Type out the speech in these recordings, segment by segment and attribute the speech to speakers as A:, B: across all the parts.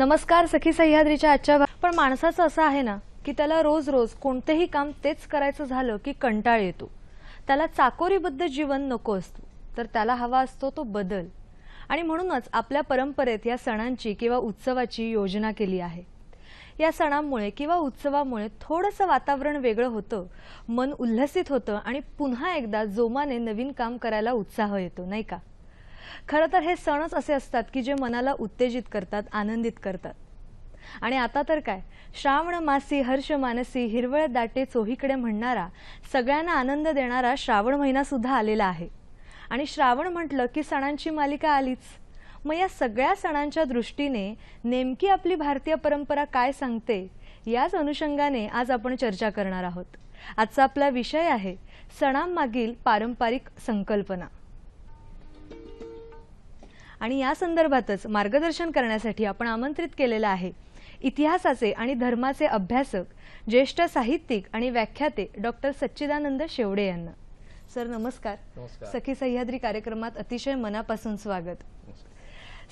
A: नमस्कार सखी सह्याद्रीच्या आजच्या पण माणसाचं असं आहे ना की त्याला रोज रोज कोणतेही काम तेच करायचं झालं की कंटाळ येतो. त्याला चाकोरीबद्ध जीवन नको असतो, तर त्याला हवा असतो तो बदल. आणि म्हणूनच आपल्या परंपरेत या सणांची किंवा उत्सवाची योजना केली आहे. या सणांमुळे किंवा उत्सवामुळे थोडंसं वातावरण वेगळं होतं, मन उल्हसित होतं आणि पुन्हा एकदा जोमाने नवीन काम करायला उत्साह येतो, नाही का? खरं तर हे सणच असे असतात की जे मनाला उत्तेजित करतात, आनंदित करतात. आणि आता तर काय, श्रावण मासी हर्ष मानसी हिरवळ दाटे चोहीकडे म्हणणारा, सगळ्यांना आनंद देणारा श्रावण महिना सुद्धा आलेला आहे. आणि श्रावण म्हटलं की सणांची मालिका आलीच. मग या सगळ्या सणांच्या दृष्टीने नेमकी आपली भारतीय परंपरा काय सांगते, याच अनुषंगाने आज आपण चर्चा करणार आहोत. आजचा आपला विषय आहे सणांमागील पारंपरिक संकल्पना. आणि या संदर्भातच मार्गदर्शन करण्यासाठी आपण आमंत्रित केलेला आहे इतिहासाचे आणि धर्माचे अभ्यासक, ज्येष्ठ साहित्यिक आणि व्याख्याते डॉक्टर सच्चिदानंद शेवडे यांना. सर नमस्कार. सखी सह्याद्री कार्यक्रमात अतिशय मनापासून स्वागत.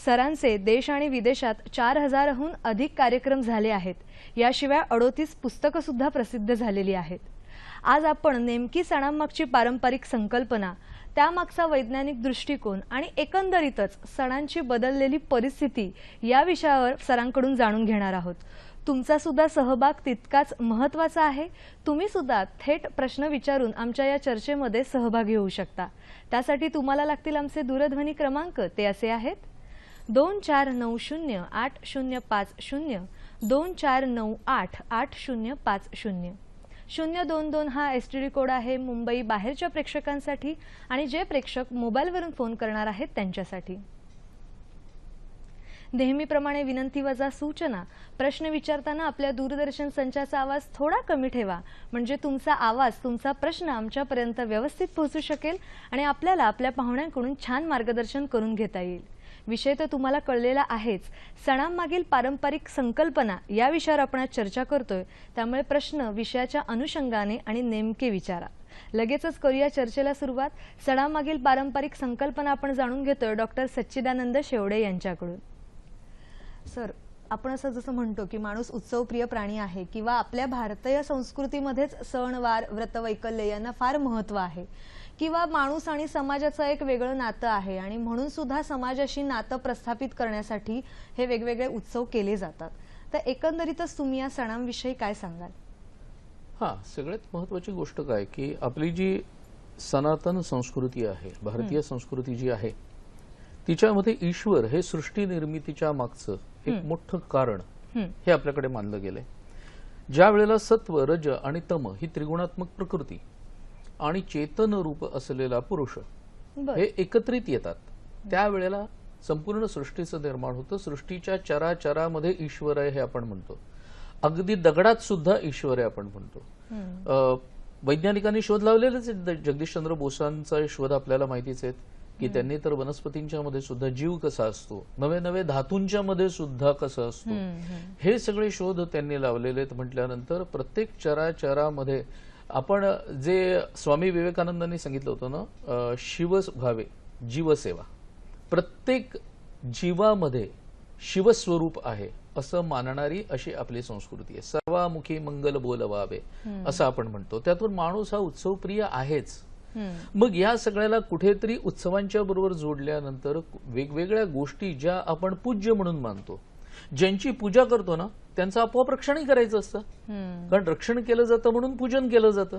A: सरांचे देश आणि विदेशात 4000हून अधिक कार्यक्रम झाले आहेत. याशिवाय 38 पुस्तकं सुद्धा प्रसिद्ध झालेली आहेत. आज आपण नेमकी सणांमागची पारंपरिक संकल्पना, त्यामागचा वैज्ञानिक दृष्टिकोन आणि एकंदरीतच सणांची बदललेली परिस्थिती या विषयावर सरांकडून जाणून घेणार आहोत. तुमचा सुद्धा सहभाग तितकाच महत्त्वाचा आहे. तुम्ही सुद्धा थेट प्रश्न विचारून आमच्या या चर्चेमध्ये सहभागी होऊ शकता. त्यासाठी तुम्हाला लागतील आमचे दूरध्वनी क्रमांक. ते असे आहेत 24908050, 24988050, 022 हा STD कोड आहे मुंबई बाहेरच्या प्रेक्षकांसाठी आणि जे प्रेक्षक मोबाईलवरून फोन करणार आहेत त्यांच्यासाठी. नेहमीप्रमाणे विनंती वजा सूचना, प्रश्न विचारताना आपल्या दूरदर्शन संचाचा आवाज थोडा कमी ठेवा, म्हणजे तुमचा आवाज, तुमचा प्रश्न आमच्यापर्यंत व्यवस्थित पोहोचू शकेल आणि आपल्याला आपल्या पाहुण्यांकडून छान मार्गदर्शन करून घेता येईल. विषय तर तुम्हाला कळलेला आहेच. सणांमागील पारंपरिक संकल्पना या विषयावर आपण आज चर्चा करतोय, त्यामुळे प्रश्न विषयाच्या अनुषंगाने आणि नेमके विचारा. लगेचच करूया चर्चेला सुरुवात. सणांमागील पारंपरिक संकल्पना आपण जाणून घेतोय डॉक्टर सच्चिदानंद शेवडे यांच्याकडून. सर, आपण असं जसं म्हणतो की माणूस उत्सवप्रिय प्राणी आहे किंवा आपल्या भारतीय संस्कृतीमध्येच सणवार, व्रतवैकल्य यांना फार महत्त्व आहे, किंवा माणूस आणि समाजाचं एक वेगळं नातं आहे आणि म्हणून सुद्धा समाजाशी नातं प्रस्थापित करण्यासाठी हे वेगवेगळे उत्सव केले जातात. तर एकंदरीतच तुम्ही या सणांविषयी काय सांगाल?
B: सगळ्यात महत्त्वाची गोष्ट काय की आपली जी सनातन संस्कृती आहे, भारतीय संस्कृती जी आहे, तिच्यामध्ये ईश्वर हे सृष्टी निर्मितीच्या मागचं एक मोठं कारण हे आपल्याकडे मानलं गेलंय. ज्या वेळेला सत्व, रज आणि तम ही त्रिगुणात्मक प्रकृती आणि चेतन रूप असलेला पुरुष हे एकत्रित येतात, त्यावेळेला संपूर्ण सृष्टीचं निर्माण होतं. सृष्टीच्या चराचरामध्ये ईश्वर आहे हे आपण म्हणतो. अगदी दगडात सुद्धा ईश्वर आहे आपण म्हणतो. वैज्ञानिकांनी शोध लावलेलेच. जगदीशचंद्र बोसांचा शोध आपल्याला माहितीच आहेत की त्यांनी तर वनस्पतींच्या मध्ये सुद्धा जीव कसा असतो, नवे नवे धातूंच्या मध्ये सुद्धा कसं असतो, हे सगळे शोध त्यांनी लावलेले आहेत. म्हटल्यानंतर प्रत्येक चराचरामध्ये आपण जे स्वामी विवेकानंदांनी सांगितलं होतं ना, शिव भावे जीवसेवा, प्रत्येक जीवामध्ये शिवस्वरूप आहे असं मानणारी अशी आपली संस्कृती आहे. सर्वामुखी मंगल बोलवावे असं आपण म्हणतो. त्यातून माणूस हा उत्सवप्रिय आहेच. मग या सगळ्याला कुठेतरी उत्सवांच्या बरोबर जोडल्यानंतर वेगवेगळ्या गोष्टी ज्या आपण पूज्य म्हणून मानतो, ज्यांची पूजा करतो ना, त्यांचं आपोआप रक्षणही करायचं असतं, कारण रक्षण केलं जातं म्हणून पूजन केलं जातं.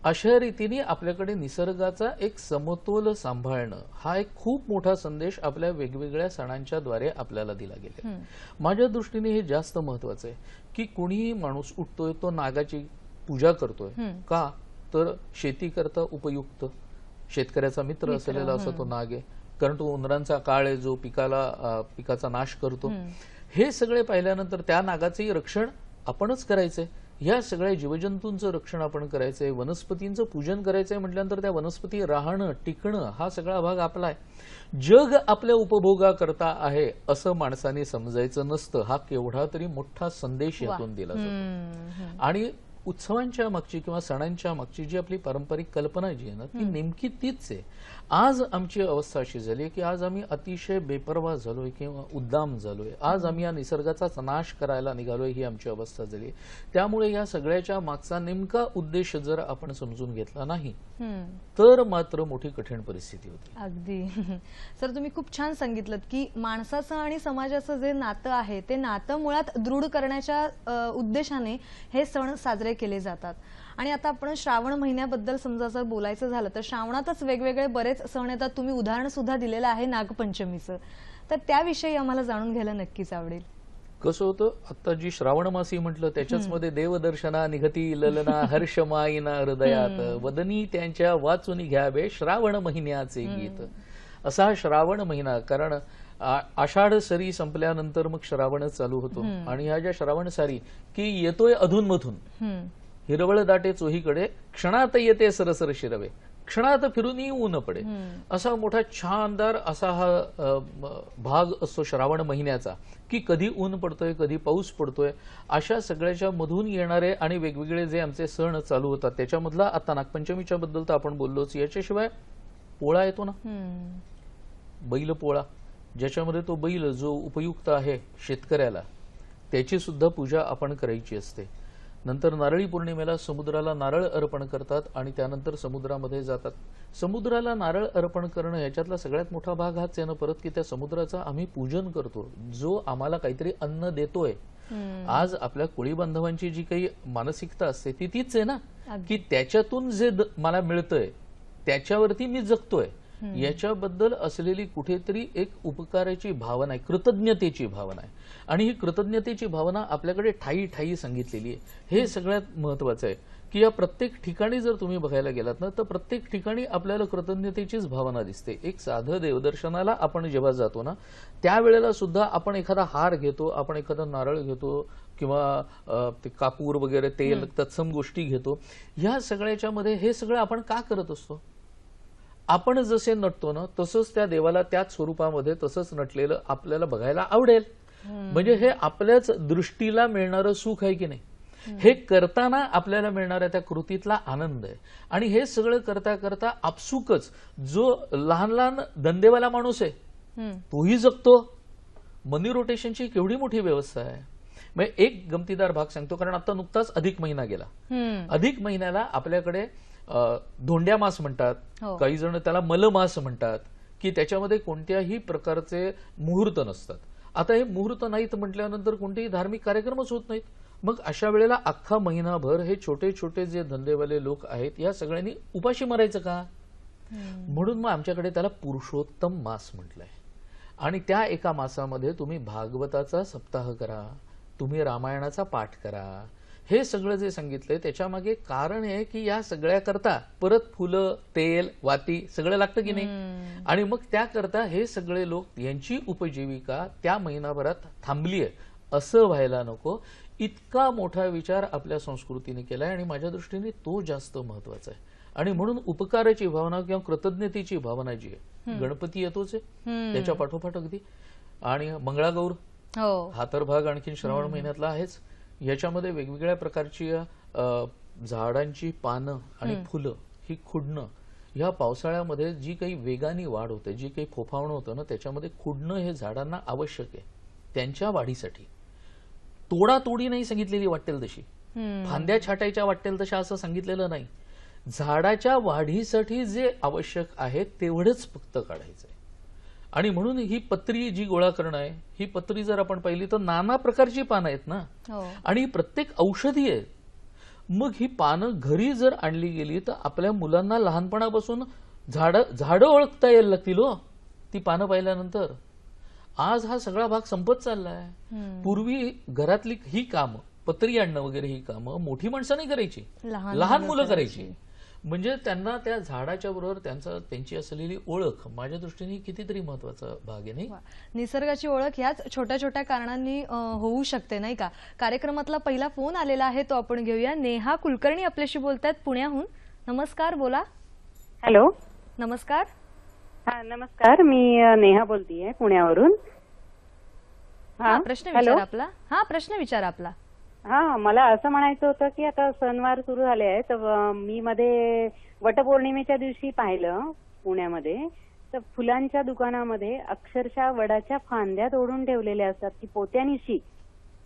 B: अशा रीतीने आपल्याकडे निसर्गाचा एक समतोल सांभाळणं हा एक खूप मोठा संदेश आपल्या वेगवेगळ्या सणांच्या द्वारे आपल्याला दिला गेला. माझ्या दृष्टीने हे जास्त महत्वाचं आहे की कुणीही माणूस उठतोय तो नागाची पूजा करतोय का, तर शेती करता उपयुक्त, शेतकऱ्याचा मित्र असलेला असा तो नाग आहे, कारण तो उंदरांचा काळ आहे जो पिकाचा नाश करतो. हे सगळे पाहिल्यानंतर त्या नागाचंही रक्षण आपणच करायचंय, या सगळ्या जीवजंतूंचं रक्षण आपण करायचंय, वनस्पतींचं पूजन करायचंय. म्हटल्यानंतर त्या वनस्पती राहणं, टिकणं हा सगळा भाग आपला आहे. जग आपल्या उपभोगाकरता आहे असं माणसाने समजायचं नसतं. हा केवढा तरी मोठा संदेश यातून दिला जातो. आणि उत्सवांच्या मागची किंवा सणांच्या मागची जी आपली पारंपरिक कल्पना जी आहे ना ती नेमकी तीच आहे. आज आमची अवस्था अशी झाली की आज आम्ही अतिशय बेपर्वा झालोय किंवा उद्दाम झालोय. आज आम्ही या निसर्गाचाच नाश करायला निघालोय, ही आमची अवस्था झाली. त्यामुळे या सगळ्याच्या मागचा नेमका उद्देश जर आपण समजून घेतला नाही तर मात्र मोठी कठीण परिस्थिती होती.
A: अगदी. सर, तुम्ही खूप छान सांगितलं की माणसाचं आणि समाजाचं जे नातं आहे ते नातं मुळात दृढ करण्याच्या उद्देशाने हे सण साजरे केले जातात. आणि आता आपण श्रावण महिन्याबद्दल समजा जर बोलायचं झालं तर श्रावणातच वेगवेगळे बरेच सण येतात. तुम्ही उदाहरण सुद्धा दिलेलं आहे नागपंचमीचं, तर त्याविषयी आम्हाला जाणून घ्यायला नक्कीच आवडेल.
B: कसं होतं, आता जी श्रावण मासी म्हटलं त्याच्याच मध्ये देवदर्शना निघती ललना हर्षमाईना हृदयात वदनी त्यांच्या वाचून घ्यावे श्रावण महिन्याचे गीत. असा हा श्रावण महिना, कारण आषाढ सरी संपल्यानंतर मग श्रावण चालू होतो आणि ह्या ज्या श्रावण सारी की येतोय अधूनमधून हिरवळ दाटे चोहीकडे क्षणात येते सरसर शिरवे क्षणात फिरून ऊन पडे, असा मोठा छानदार असा हा भाग असतो श्रावण महिन्याचा की कधी ऊन पडतोय कधी पाऊस पडतोय. अशा सगळ्याच्या मधून येणारे आणि वेगवेगळे जे आमचे सण चालू होतात त्याच्यामधला आता नागपंचमीच्या बद्दल तर आपण बोललोच. याच्याशिवाय पोळा येतो ना, बैल पोळा, ज्याच्यामध्ये तो बैल जो उपयुक्त आहे शेतकऱ्याला त्याची सुद्धा पूजा आपण करायची असते. नंतर नारळी पौर्णिमेला समुद्राला नारळ अर्पण करतात आणि त्यानंतर समुद्रामध्ये जातात. समुद्राला नारळ अर्पण करणं याच्यातला सगळ्यात मोठा भाग हाच आहे ना परत की त्या समुद्राचं आम्ही पूजन करतो जो आम्हाला काहीतरी अन्न देतोय. आज आपल्या कोळी बांधवांची जी काही मानसिकता असते ती तीच आहे ना की त्याच्यातून जे मला मिळतंय त्याच्यावरती मी जगतोय. याच्याबद्दल असलेली कुठेतरी एक उपकाराची भावना आहे, कृतज्ञतेची भावना आहे. आणि ही कृतज्ञतेची भावना आपल्याकडे ठाई ठाई सांगितलेली आहे. हे सगळ्यात महत्वाचं आहे की या प्रत्येक ठिकाणी जर तुम्ही बघायला गेलात ना तर प्रत्येक ठिकाणी आपल्याला कृतज्ञतेचीच भावना दिसते. एक साधं देवदर्शनाला आपण जेव्हा जातो ना त्यावेळेला सुद्धा आपण एखादा हार घेतो, आपण एखादा नारळ घेतो किंवा ते कापूर वगैरे तेल तत्सम गोष्टी घेतो. ह्या सगळ्याच्या मध्ये हे सगळं आपण का करत असतो? आपण जसे नटतो ना तसंच त्या देवाला त्याच स्वरूपामध्ये तसंच नटलेलं आपल्याला बघायला आवडेल. म्हणजे हे आपल्याच दृष्टीला मिळणारं सुख आहे की नाही, हे करताना आपल्याला मिळणाऱ्या त्या कृतीतला आनंद आहे. आणि हे सगळं करता करता आपसुकच जो लहान लहान धंदेवाला माणूस आहे तोही जगतो. मनी रोटेशनची केवढी मोठी व्यवस्था आहे. म्हणजे एक गमतीदार भाग सांगतो, कारण आता नुकताच अधिक महिना गेला. अधिक महिन्याला आपल्याकडे धोंड्या मास म्हणतात, काही जण त्याला मलमास म्हणतात की त्याच्यामध्ये कोणत्याही प्रकारचे मुहूर्त नसतात. आता हे मुहूर्त नाहीत म्हटल्यानंतर कोणतेही धार्मिक कार्यक्रमच होत नाहीत. मग अशा वेळेला अख्खा महिनाभर हे छोटे छोटे जे धंदेवाले लोक आहेत या सगळ्यांनी उपाशी मारायचं का? म्हणून मग आमच्याकडे त्याला पुरुषोत्तम मास म्हटलंय. आणि त्या एका मासामध्ये तुम्ही भागवताचा सप्ताह करा, तुम्ही रामायणाचा पाठ करा. हे सगळं जे सांगितलंय त्याच्या मागे कारण आहे की या सगळ्या करता परत फुलं तेल वाती सगळं लागतं की नाही. आणि मग त्याकरता हे सगळे लोक यांची उपजीविका त्या महिनाभरात थांबलीय असं व्हायला नको. इतका मोठा विचार आपल्या संस्कृतीने केलाय आणि माझ्या दृष्टीने तो जास्त महत्वाचा आहे. आणि म्हणून उपकाराची भावना किंवा कृतज्ञतेची भावना जी आहे, गणपती येतोच आहे त्याच्या पाठोपाठ अगदी, आणि मंगळागौर हा तर भाग आणखीन श्रावण महिन्यातला आहेच. याच्यामध्ये वेगवेगळ्या प्रकारची झाडांची पानं आणि फुलं ही खुडणं, ह्या पावसाळ्यामध्ये जी काही वेगाने वाढ होते, जी काही फोफावणं होतं ना त्याच्यामध्ये खुडणं हे झाडांना आवश्यक आहे त्यांच्या वाढीसाठी. तोडातोडी नाही सांगितलेली वाटेल तशी, फांद्या छाटायच्या वाटेल तशा असं सांगितलेलं नाही. झाडाच्या वाढीसाठी जे आवश्यक आहे तेवढंच फक्त काढायचं आहे. आणि म्हणून ही पत्री जी गोळा करणं आहे, ही पत्री जर आपण पाहिली तर नाना प्रकारची पानं आहेत ना, आणि प्रत्येक औषधी आहे. मग ही पानं घरी जर आणली गेली तर आपल्या मुलांना लहानपणापासून झाडं ओळखता यायला लागतील हो ती पानं पाहिल्यानंतर. आज हा सगळा भाग संपत चाललाय. पूर्वी घरातली ही कामं, पत्री आणणं वगैरे ही कामं मोठी माणसं नाही करायची, लहान मुलं करायची. म्हणजे त्यांना त्या झाडाच्या बरोबर त्यांची असलेली ओळख माझ्या दृष्टीने कितीतरी महत्वाचा भाग आहे. नाही,
A: निसर्गाची ओळख ह्याच छोट्या छोट्या कारणांनी होऊ शकते नाही का. कार्यक्रमातला पहिला फोन आलेला आहे तो आपण घेऊया. नेहा कुलकर्णी आपल्याशी बोलतायत पुण्याहून. नमस्कार, बोला.
C: हॅलो,
A: नमस्कार.
C: हा नमस्कार, मी नेहा बोलतीये पुण्यावरून.
A: प्रश्न विचारा आपला. प्रश्न विचारा आपला.
C: हा, मला असं म्हणायचं होतं की आता सणवार सुरू झाले आहेत, तर मी मध्ये वटपौर्णिमेच्या दिवशी पाहिलं पुण्यामध्ये, तर फुलांच्या दुकानामध्ये अक्षरशः वडाच्या फांद्या तोडून ठेवलेल्या असतात की पोत्यानिशी,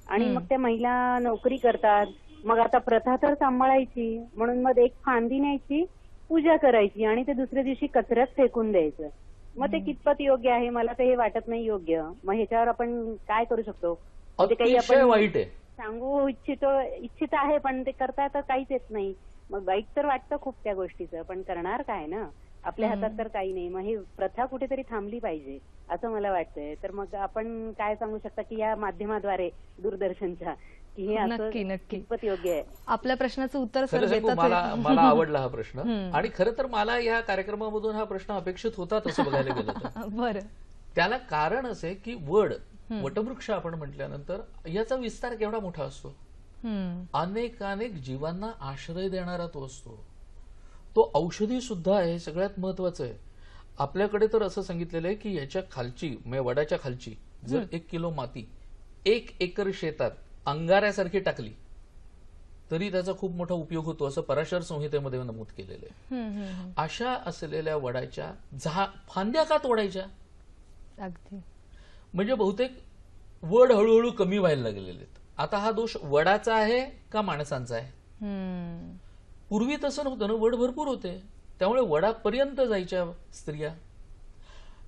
C: आणि मग त्या महिला नोकरी करतात. मग आता प्रथा तर सांभाळायची म्हणून मग एक फांदी न्यायची, पूजा करायची आणि ते दुसऱ्या दिवशी कचऱ्यात फेकून द्यायचं. मग ते कितपत योग्य आहे? मला तर हे वाटत नाही योग्य. मग ह्याच्यावर आपण काय करू शकतो? म्हणजे काही
B: अतिशय
C: आपण
B: वाईट आहे.
C: सांगू इच्छित आहे, पण ते करता तर काहीच येत नाही. मग वाईट तर वाटतं खूप त्या गोष्टीचं, पण करणार काय ना? आपल्या हातात तर काही नाही. मग ही प्रथा कुठेतरी थांबली पाहिजे असं मला वाटतंय. तर मग आपण काय सांगू शकता की या माध्यमाद्वारे दूरदर्शनच्या, की हे असं
A: नक्की नक्की
C: कितपत योग्य आहे?
A: आपल्या प्रश्नाचं उत्तर सर
B: खरं सांगू,
A: देतात
B: मला आवडला हा प्रश्न. आणि खरं तर मला या कार्यक्रमामधून हा प्रश्न अपेक्षित होता तसं बघायला गेलं तर.
A: बरं.
B: त्याला कारण असे की वटवृक्ष आपण म्हटल्यानंतर याचा विस्तार केवढा मोठा असतो. अनेक जीवांना आश्रय देणारा तो असतो. तो औषधी सुद्धा आहे. सगळ्यात महत्वाचं आहे. आपल्याकडे तर असं सांगितलेलं आहे की याच्या खालची, म्हणजे वडाच्या खालची जर 1 किलो माती 1 एकर शेतात अंगाऱ्यासारखी टाकली तरी त्याचा खूप मोठा उपयोग होतो, असं पराशर संहितेमध्ये नमूद केलेलं आहे. अशा असलेल्या वडाच्या फांद्या का तोडायच्या?
A: अगदी.
B: म्हणजे बहुतेक वड हळूहळू कमी व्हायला लागलेले आहेत. आता हा दोष वडाचा आहे का माणसांचा आहे? पूर्वी तसं नव्हतं ना, वड भरपूर होते, त्यामुळे वडापर्यंत जायच्या स्त्रिया.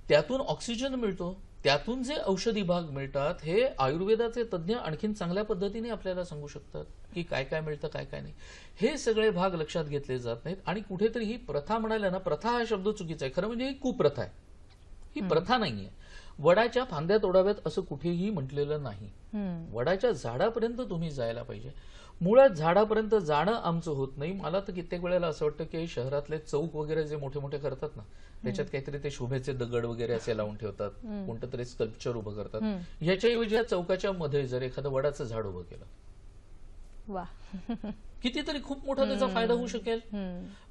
B: त्यातून ऑक्सिजन मिळतो, त्यातून जे औषधी भाग मिळतात हे आयुर्वेदाचे तज्ज्ञ आणखीन चांगल्या पद्धतीने आपल्याला सांगू शकतात की काय काय मिळतं, काय काय नाही. हे सगळे भाग लक्षात घेतले जात नाहीत. आणि कुठेतरी ही प्रथा म्हणाल्या ना, प्रथा हा शब्द चुकीचा आहे. खरं म्हणजे ही कुप्रथा आहे, ही प्रथा नाहीये. वडाच्या फांद्या तोडाव्यात असं कुठेही म्हटलेलं नाही. वडाच्या झाडापर्यंत तुम्ही जायला पाहिजे. मुळात झाडापर्यंत जाणं आमचं होत नाही. मला तर कित्येक वेळेला असं वाटतं की शहरातले चौक वगैरे जे मोठे मोठे करतात ना, त्याच्यात काहीतरी ते शोभेचे दगड वगैरे असे लावून ठेवतात, कोणतं तरी स्कल्पचर उभं करतात. ह्याच्याऐवजी या चौकाच्या मध्ये जर एखादं वडाचं झाड उभं केलं,
A: वा,
B: कितीतरी खूप मोठा त्याचा फायदा होऊ शकेल.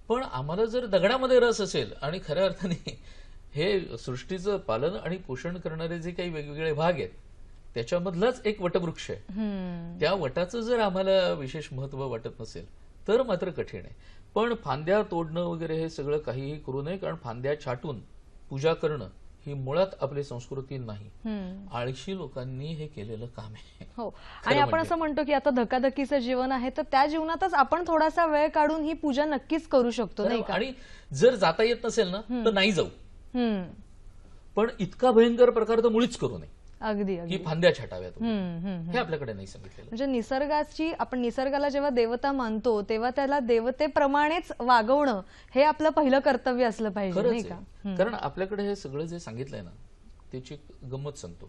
B: पण आम्हाला जर दगडामध्ये रस असेल आणि खऱ्या अर्थाने हे सृष्टीचं पालन आणि पोषण करणारे जे काही वेगवेगळे भाग आहेत त्याच्यामधलाच एक वटवृक्ष आहे, त्या वटाचं जर आम्हाला विशेष महत्व वाटत नसेल तर मात्र कठीण आहे. पण फांद्या तोडणं वगैरे हे सगळं काहीही करू नये, कारण फांद्या छाटून पूजा करणं ही मुळात आपली संस्कृती नाही. आळशी लोकांनी हे केलेलं काम आहे.
A: हो. आणि आपण असं म्हणतो की आता धकाधकीचं जीवन आहे, तर त्या जीवनातच आपण थोडासा वेळ काढून ही पूजा नक्कीच करू शकतो, नाही का?
B: आणि जर जाता येत नसेल ना तर नाही जाऊ, पण इतका भयंकर प्रकार तर मुळीच करू नये
A: अगदी
B: की फांद्या छाटाव्यात. हे आपल्याकडे नाही सांगितलेलं.
A: म्हणजे निसर्गाची, आपण निसर्गाला जेव्हा देवता मानतो तेव्हा त्याला देवतेप्रमाणेच वागवणं हे आपलं पहिलं कर्तव्य असलं पाहिजे, नाही का?
B: कारण आपल्याकडे हे सगळं जे सांगितलंय ना त्याची गंमत सांगतो.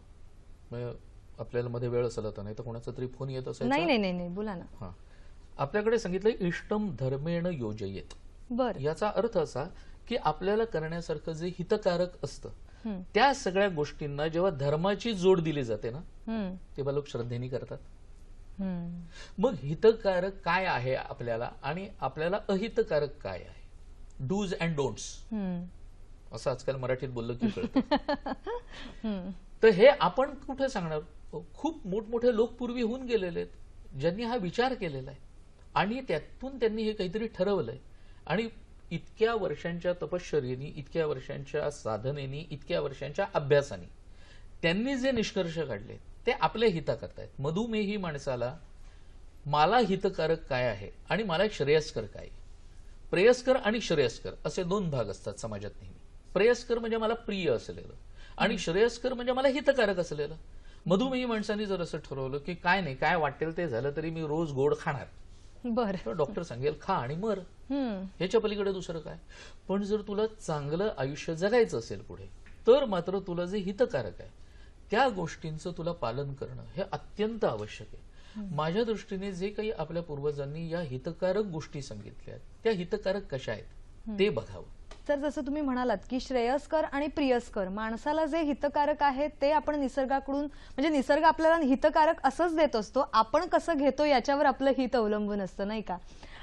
B: आपल्याला मध्ये वेळ असला तर, नाही तर कोणाचा तरी फोन येत असायचा.
A: नाही नाही नाही, बोला ना.
B: हा, आपल्याकडे सांगितलंय इष्टम धर्मेण योजयेत.
A: बर.
B: याचा अर्थ असा की आपल्याला करण्यासारखं जे हितकारक असतं त्या सगळ्या गोष्टींना जेव्हा धर्माची जोड दिली जाते ना तेव्हा लोक श्रद्धेने करतात. मग हितकारक काय आहे आपल्याला आणि आपल्याला अहितकारक काय आहे, डूज अँड डोंट्स, असं आजकाल मराठीत बोललं की कळतं. तर हे आपण कुठे सांगणार? खूप मोठमोठे लोक पूर्वी होऊन गेलेले आहेत ज्यांनी हा विचार केलेला आहे आणि त्यातून त्यांनी हे काहीतरी ठरवलंय. आणि इतक्या वर्षांच्या तपश्चर्येनी, इतक्या वर्षांच्या साधनेनी, इतक्या वर्षांच्या अभ्यासाने त्यांनी जे निष्कर्ष काढले ते आपल्या हिताकरता आहेत. मधुमेही माणसाला मला हितकारक काय आहे आणि मला श्रेयस्कर काय. प्रेयस्कर आणि श्रेयस्कर असे दोन भाग असतात समाजात नेहमी. प्रेयस्कर म्हणजे मला प्रिय असलेलं आणि श्रेयस्कर म्हणजे मला हितकारक असलेलं. मधुमेही माणसाने जर असं ठरवलं की काय नाही, काय वाटेल ते झालं तरी मी रोज गोड खाणार,
A: बरं,
B: तर डॉक्टर सांगेल खा आणि मर, ह्याच्या पलीकडे दुसरं काय. पण जर तुला चांगलं आयुष्य जगायचं असेल पुढे, तर मात्र तुला जे हितकारक आहे त्या गोष्टींचं तुला पालन करणं हे अत्यंत आवश्यक आहे. माझ्या दृष्टीने जे काही आपल्या पूर्वजांनी या हितकारक गोष्टी सांगितल्या त्या हितकारक कशा आहेत ते बघावं.
A: तर जसं तुम्ही म्हणालात की श्रेयस्कर आणि प्रियस्कर, माणसाला जे हितकारक आहे ते आपण निसर्गाकडून, म्हणजे निसर्ग आपल्याला हितकारक असंच देत असतो, आपण कसं घेतो याच्यावर आपलं हित अवलंबून असतं, नाही का?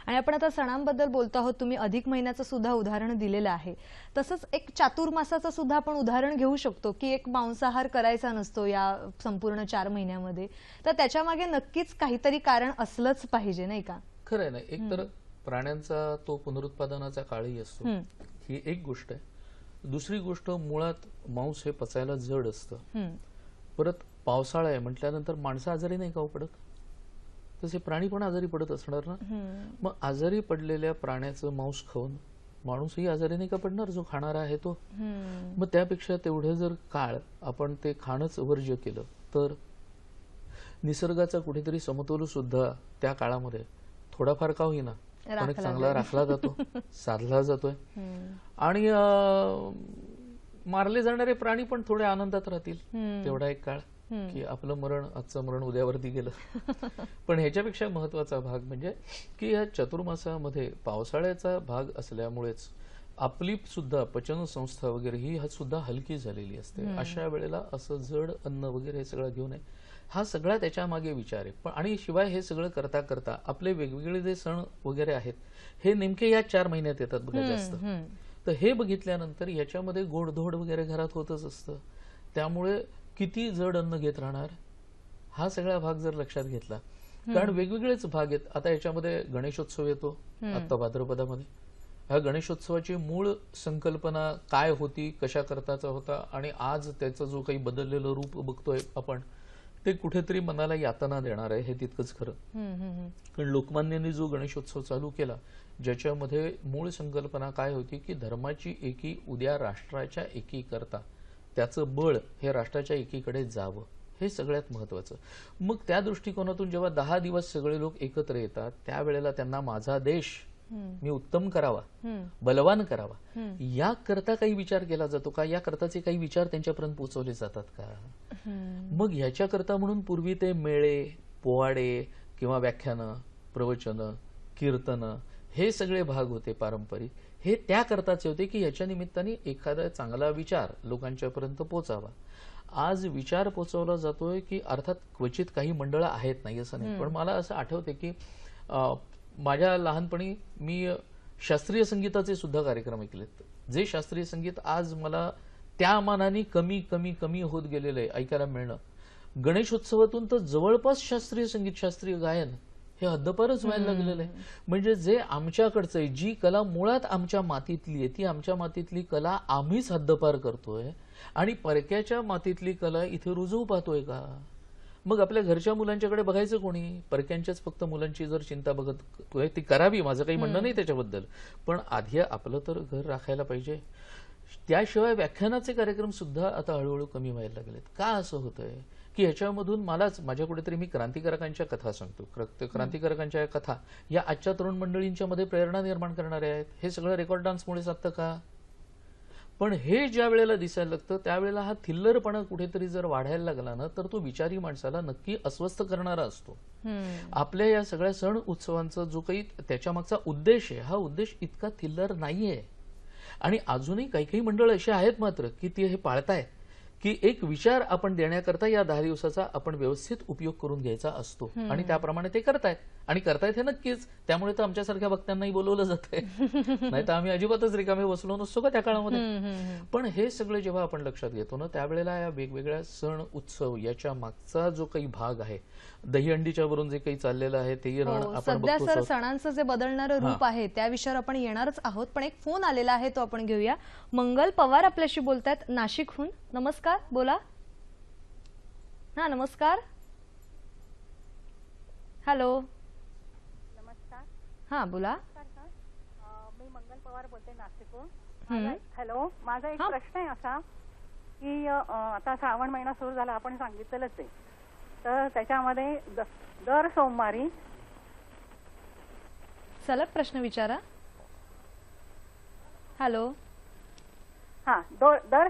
A: आणि आपण आता सणांबद्दल बोलतो आहोत, तुम्ही अधिक महिन्याचं सुद्धा उदाहरण दिलेलं आहे. तसंच एक चातुर्मासाचं सुद्धा आपण उदाहरण घेऊ शकतो की एक मांसाहार करायचा नसतो या संपूर्ण 4 महिन्यामध्ये, तर त्याच्यामागे नक्कीच काहीतरी कारण असलंच पाहिजे, नाही का?
B: खरं आहे ना. एक तर प्राण्यांचा तो पुनरुत्पादनाचा काळही असतो, ही एक गोष्ट आहे. दुसरी गोष्ट, मुळात मांस हे पचायला जड असतं. परत पावसाळा आहे म्हटल्यानंतर माणसं आजारी नाही का हो पडत, तसे प्राणी पण आजारी पडत असणार ना. मग आजारी पडलेल्या प्राण्याचं मांस खाऊन माणूसही आजारी नाही का पडणार, जो खाणारा आहे तो. मग त्यापेक्षा तेवढं जर काळ आपण ते खाणंच वर्ज्य केलं तर निसर्गाचा कुठेतरी समतोल सुद्धा त्या काळामध्ये थोडाफार का होईना पण एक चांगला राखला जातो, साधला जातोय. आणि मारले जाणारे प्राणी पण थोडे आनंदात राहतील तेवढा एक काळ, की आपलं मरण, आजचं मरण उद्यावरती गेलं. पण ह्याच्यापेक्षा महत्वाचा भाग म्हणजे की या चतुर्मासामध्ये पावसाळ्याचा भाग असल्यामुळेच आपली सुद्धा पचन संस्था वगैरे ही सुद्धा हलकी झालेली असते. अशा वेळेला असं जड अन्न वगैरे हे सगळं घेऊ नये, हा सगळा त्याच्या मागे विचार आहे. पण आणि शिवाय हे सगळं करता करता आपले वेगवेगळे जे सण वगैरे आहेत हे नेमके या 4 महिन्यात येतात बघा जास्त. तर हे बघितल्यानंतर याच्यामध्ये गोडधोड वगैरे घरात होतच असतं. त्यामुळे किती जड अन्न घेत राहणार, हा सगळा भाग जर लक्षात घेतला, कारण वेगवेगळेच भाग आहेत. आता याच्यामध्ये गणेशोत्सव येतो आता भाद्रपदामध्ये. ह्या गणेशोत्सवाची मूळ संकल्पना काय होती, कशा करताचा होता, आणि आज त्याचं जो काही बदललेलं रूप बघतोय आपण, ते कुठेतरी मनाला यातना देणार आहे, हे तितकंच खरं. कारण लोकमान्यांनी जो गणेशोत्सव चालू केला, ज्याच्यामध्ये मूळ संकल्पना काय होती की धर्माची एकी उद्या राष्ट्राच्या एकी करता त्याचं बळ हे राष्ट्राच्या एकीकडे जावं, हे सगळ्यात महत्वाचं. मग त्या दृष्टिकोनातून जेव्हा 10 दिवस सगळे लोक एकत्र येतात, त्यावेळेला त्यांना माझा देश मी उत्तम करावा, बलवान करावा, या करता काही विचार केला जातो का, या करताचे काही विचार त्यांच्यापर्यंत पोहोचवले जातात का. मग ह्याच्या करता म्हणून पूर्वी ते मेळे, पोवाडे किंवा व्याख्यानं, प्रवचनं, कीर्तनं हे सगळे भाग होते पारंपरिक. हे त्या करताचे होते की याच्या निमित्ताने एखादा चांगला विचार लोकांच्यापर्यंत पोहोचावा. आज विचार पोहोचवला जातोय की अर्थात क्वचित काही मंडळं आहेत, नाही असं नाही, पण मला असं आठवते की माझ्या लहानपणी मी शास्त्रीय संगीताचे सुद्धा कार्यक्रम ऐकलेत. जे शास्त्रीय संगीत आज मला त्या मानाने कमी कमी कमी होत गेलेलं आहे ऐकायला मिळणं. गणेशोत्सवातून तर जवळपास शास्त्रीय संगीत, शास्त्रीय गायन हे हद्दपारच व्हायला लागलेलं आहे. म्हणजे जे आमच्याकडचं आहे, जी कला मुळात आमच्या मातीतली आहे, ती आमच्या मातीतली कला आम्हीच हद्दपार करतोय आणि परक्याच्या मातीतली कला इथे रुजवू पाहतोय का. मग आपल्या घरच्या मुलांच्याकडे बघायचं कोणी, परक्यांच्याच फक्त मुलांची जर चिंता बघत ती करावी, माझं काही म्हणणं नाही त्याच्याबद्दल, पण आधी आपलं तर घर राखायला पाहिजे. त्याशिवाय व्याख्यानाचे कार्यक्रम सुद्धा आता हळूहळू कमी व्हायला लागलेत. का असं होतंय की ह्याच्यामधून मलाच माझ्या कुठेतरी मी क्रांतिकारकांच्या कथा सांगतो, क्रांतिकारकांच्या कथा या आजच्या तरुण मंडळींच्या मध्ये प्रेरणा निर्माण करणाऱ्या आहेत. हे सगळं रेकॉर्ड डान्समुळे साधतं का. पण हे ज्या वेळेला दिसायला लागतं त्यावेळेला हा थिल्लरपणा कुठेतरी जर वाढायला लागला ना, तर तो विचारी माणसाला नक्की अस्वस्थ करणारा असतो. आपल्या या सगळ्या सण उत्सवांचा जो काही त्याच्या मागचा उद्देश आहे, हा उद्देश इतका थिल्लर नाहीये. आणि अजूनही काही काही मंडळ अशी आहेत मात्र की ती हे पाळतायत की एक विचार आपण देण्याकरता या 10 दिवसाचा आपण व्यवस्थित उपयोग करून घ्यायचा असतो, आणि त्याप्रमाणे ते करतायत आणि करतायत हे नक्कीच. त्यामुळे तर आमच्यासारख्या वक्त्यांनाही बोलवलं जातंय, नाही तर आम्ही अजिबातच रिकामे बसलो नसतो का त्या काळामध्ये. पण हे सगळं जेव्हा आपण लक्षात घेतो ना, त्यावेळेला या वेगवेगळ्या सण उत्सव याच्या मागचा जो काही भाग आहे, दहीहंडीच्या वरून जे काही चाललेलं आहे ते आपण
A: सध्या
B: बघतो.
A: सर सणांचं जे बदलणारं रूप आहे त्या विषयावर आपण येणारच आहोत, पण एक फोन आलेला आहे तो आपण घेऊया. मंगल पवार आपल्याशी बोलतायत नाशिकहून. नमस्कार, बोला. हा नमस्कार. हॅलो.
D: नमस्कार.
A: हा बोला.
D: मी मंगल पवार बोलते नाशिकहून. हॅलो, माझा एक प्रश्न आहे असा की आता श्रावण महिना सुरू झाला, आपण सांगितलेलंच आहे, तर त्याच्यामध्ये दर सोमवारी
A: सलग प्रश्न विचारा. हॅलो.
D: हा दर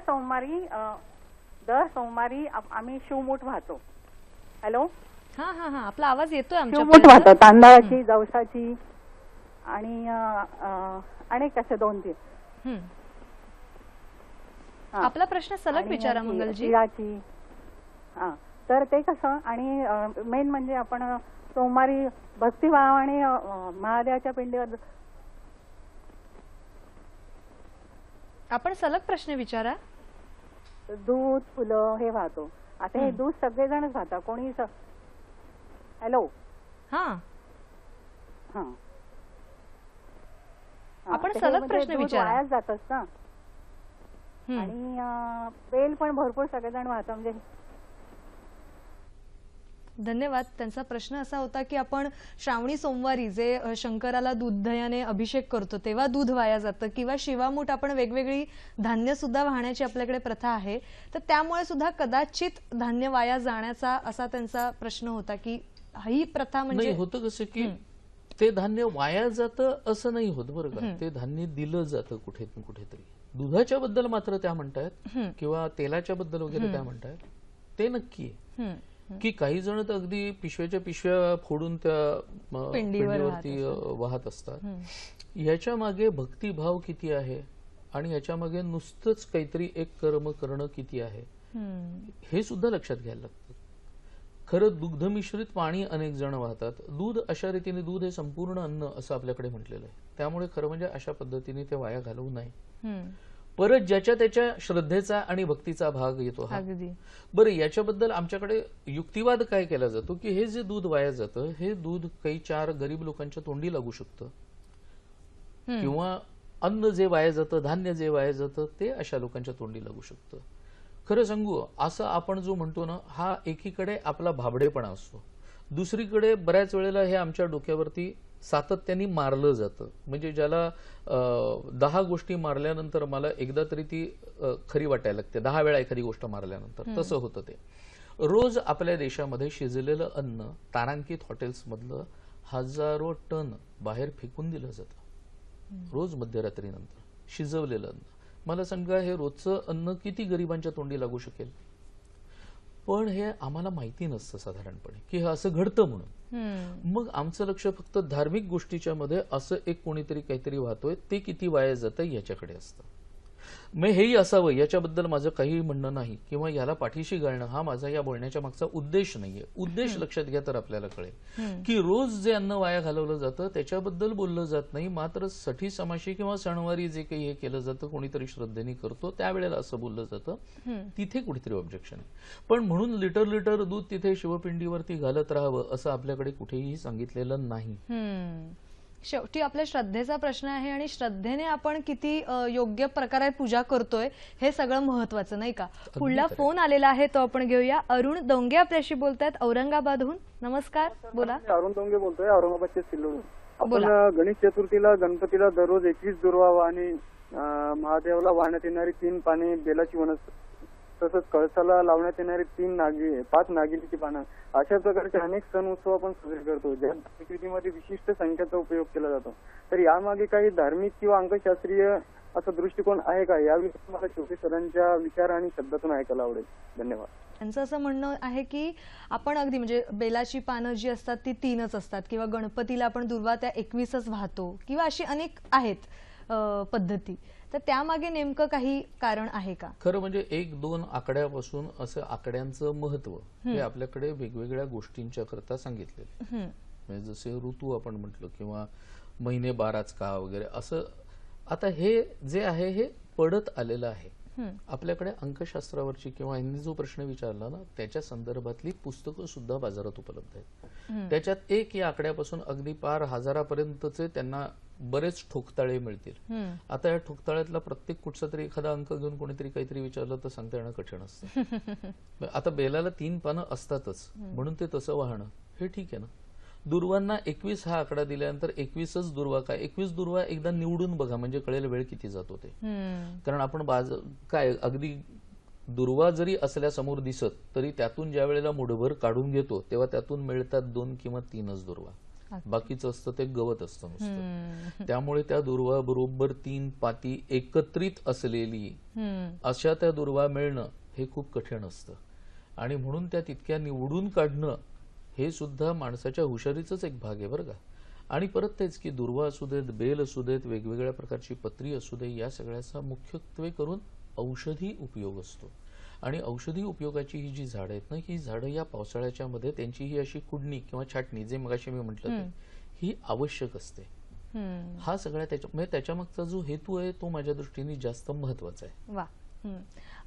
D: सोमवारी आम्ही शिवमूठ वाहतो. हॅलो.
A: हा हा हा आपला आवाज येतोय
D: शिवमूठ वाहतो, तांदळाची, जवसाची आणि अनेक असे 2-3.
A: आपला प्रश्न सलग विचारा मंगलजी.
D: तिळाची. हा तर ते कसं, आणि मेन म्हणजे आपण सोमवारी भक्तिभाव आणि महादेवाच्या पिंडीवर
A: आपण सलग प्रश्न विचारा.
D: दूध फुलं हे वाहतो. आता हे दूध सगळेजणच वाहतात, कोणी हॅलो
A: हा
D: हा
A: आपण
D: ते
A: सलग
D: म्हणजे
A: प्रश्न
D: दूध
A: विचारा.
D: वायाच जातच ना.
A: हम्म.
D: आणि बेल पण भरपूर सगळेजण वाहतात. म्हणजे
A: धन्यवाद. त्यांचा प्रश्न असा होता की आपण श्रावणी सोमवारी जे शंकराला दूध दह्याने अभिषेक करतो तेव्हा दूध वाया जातं, किंवा शिवामूठ आपण वेगवेगळी धान्य सुद्धा वाहण्याची आपल्याकडे प्रथा आहे, तर त्यामुळे सुद्धा कदाचित धान्य वाया जाण्याचा असा त्यांचा प्रश्न होता की ही प्रथा म्हणजे
B: नाही होतं कसं की ते धान्य वाया जातं असं नाही होत बरं का. ते धान्य दिलं जातं कुठेतरी. दुधाच्या बद्दल मात्र त्या म्हणतायत किंवा तेलाच्या बद्दल वगैरे त्या म्हणतायत, ते नक्की आहे की काही जण तर अगदी पिशव्याच्या पिशव्या फोडून त्या पिंडीवरती वाहत असतात. याच्या मागे भक्तिभाव किती आहे आणि याच्या मागे नुसतंच काहीतरी एक कर्म करणं किती आहे हे सुद्धा लक्षात घ्यायला लागतं. खरं दुग्ध मिश्रित पाणी अनेक जण वाहतात. दूध अशा रीतीने, दूध हे संपूर्ण अन्न असं आपल्याकडे म्हटलेलं आहे. त्यामुळे खरं म्हणजे अशा पद्धतीने ते वाया घालवू नये. परत ज्याच्या त्याच्या श्रद्धेचा आणि भक्तीचा भाग येतो हा. बरं, याच्याबद्दल आमच्याकडे युक्तिवाद काय केला जातो की हे जे दूध वाया जातं हे दूध काही 4 गरीब लोकांच्या तोंडी लागू शकतं, किंवा अन्न जे वाया जातं, धान्य जे वाया जातं ते अशा लोकांच्या तोंडी लागू शकतं. खरं सांगू, असं आपण जो म्हणतो ना, हा एकीकडे आपला भाबडेपणा असतो, दुसरीकडे बऱ्याच वेळेला हे आमच्या डोक्यावरती सातत्याने मारलं जातं. म्हणजे ज्याला 10 गोष्टी मारल्यानंतर मला एकदा तरी ती खरी वाटायला लागते, 10 वेळा एखादी गोष्ट मारल्यानंतर, तसं होतं ते. रोज आपल्या देशामध्ये शिजलेलं अन्न तारांकित हॉटेल्स मधलं हजारो टन बाहेर फेकून दिलं जातं रोज मध्यरात्रीनंतर, शिजवलेलं अन्न. मला सांगा, हे रोजचं अन्न किती गरिबांच्या तोंडी लागू शकेल? पण हे आम्हाला माहिती नसतं साधारणपणे की हे असं घडतं म्हणून. मग आमचं लक्ष फक्त धार्मिक गोष्टीच्या मध्ये असं एक कोणीतरी काहीतरी वाहतोय, ते किती वाया जातं याच्याकडे असतं. मग हेही असावं याच्याबद्दल माझं काही म्हणणं नाही, किंवा याला पाठीशी घालणं हा माझा या बोलण्याच्या मागचा उद्देश नाहीये. उद्देश लक्षात घ्या तर आपल्याला कळेल की रोज जे अन्न वाया घालवलं जातं त्याच्याबद्दल बोललं जात नाही, मात्र साठी समाशी किंवा सणवारी जे काही हे केलं जातं, कोणीतरी श्रद्धेने करतो त्यावेळेला असं बोललं जातं, तिथे कुठेतरी ऑब्जेक्शन आहे. पण म्हणून लिटर दूध तिथे शिवपिंडीवरती घालत राहावं असं आपल्याकडे कुठेही सांगितलेलं नाही.
A: शेवटी आपल्या श्रद्धेचा प्रश्न आहे, आणि श्रद्धेने आपण किती योग्य प्रकारे पूजा करतोय हे सगळं महत्वाचं, नाही का? पुढला फोन आलेला आहे, तो आपण घेऊया. अरुण दोंगे आपल्याशी बोलतायत औरंगाबादहून. नमस्कार, बोला.
E: अरुण दोंगे बोलतोय, औरंगाबादचे सिल्लोड. आपण गणेश चतुर्थीला गणपतीला दररोज 21 दुर्वा आणि महादेवाला वाहण्यात येणारी 3 पाने बेलाची वनस्पती, तसंच कळसाला लावण्यात येणारी 5 नागिनीची पानं, अशा प्रकारचे अनेक सण उत्सव आपण साजरे करतो, ज्या संस्कृतीमध्ये विशिष्ट संख्येचा उपयोग केला जातो. तर यामागे काही धार्मिक किंवा अंकशास्त्रीय असा दृष्टिकोन आहे का? याविषयी मला शेवटी सरांच्या विचार आणि शब्दातून ऐकायला आवडेल. धन्यवाद.
A: त्यांचं असं म्हणणं आहे की आपण अगदी म्हणजे बेलाची पानं जी असतात ती 3च असतात, किंवा गणपतीला आपण दुर्वा त्या 21च वाहतो, किंवा अशी अनेक आहेत पद्धती. तर त्यामागे नेमकं काही कारण आहे का?
B: खरं म्हणजे 1-2 आकड्यापासून असं आकड्यांचं महत्व हे आपल्याकडे वेगवेगळ्या गोष्टींच्या करता सांगितलेलं. म्हणजे जसे ऋतू आपण म्हटलं, किंवा महिने 12च का वगैरे असं. आता हे जे आहे हे पडत आलेलं आहे. आपल्याकडे अंकशास्त्रावरची किंवा यांनी जो प्रश्न विचारला ना त्याच्या संदर्भातली पुस्तकं सुद्धा बाजारात उपलब्ध आहेत. त्याच्यात एक या आकड्यापासून अगदी पार हजारापर्यंतचे त्यांना बरेच ठोकताळे मिळतील. आता या ठोकताळ्यातला प्रत्येक कुठचा तरी एखादा अंक घेऊन कोणीतरी काहीतरी विचारलं तर सांगता येणं कठीण असतं. आता बेलाला 3 पानं असतातच म्हणून ते तसं वाहणं हे ठीक आहे ना. दुर्वांना 21 हा आकडा दिल्यानंतर 21च दुर्वा काय, 21 दुर्वा एकदा निवडून बघा म्हणजे कळेल वेळ किती जातो ते. कारण आपण काय अगदी दुर्वा जरी असल्या समोर दिसत तरी त्यातून ज्या वेळेला मुठभर काढून घेतो तेव्हा त्यातून मिळतात 2 किंवा 3च दुर्वा, बाकीचं असतं ते गवत असतं नुसतं. त्यामुळे त्या दुर्वा बरोबर 3 पाती एकत्रित असलेली अशा त्या दुर्वा मिळणं हे खूप कठीण असतं, आणि म्हणून त्या तितक्या निवडून काढणं हे सुद्धा माणसाच्या हुशारीचाच एक भाग आहे बरं का. आणि परत तेच की दुर्वा असू देत, बेल असू देत, वेगवेगळ्या प्रकारची पत्री असू दे, या सगळ्याचा मुख्यत्वे करून औषधी उपयोग असतो. आणि औषधी उपयोगाची ही जी झाडं आहेत ना, ही झाडं या पावसाळ्याच्या मध्ये त्यांची ही अशी कुडणी किंवा छाटणी, जे मगाशी मी म्हटलं ते, ही आवश्यक असते. हा सगळ्या म्हणजे त्याच्यामागचा जो हेतू आहे तो माझ्या दृष्टीने जास्त महत्वाचा आहे.
A: वा.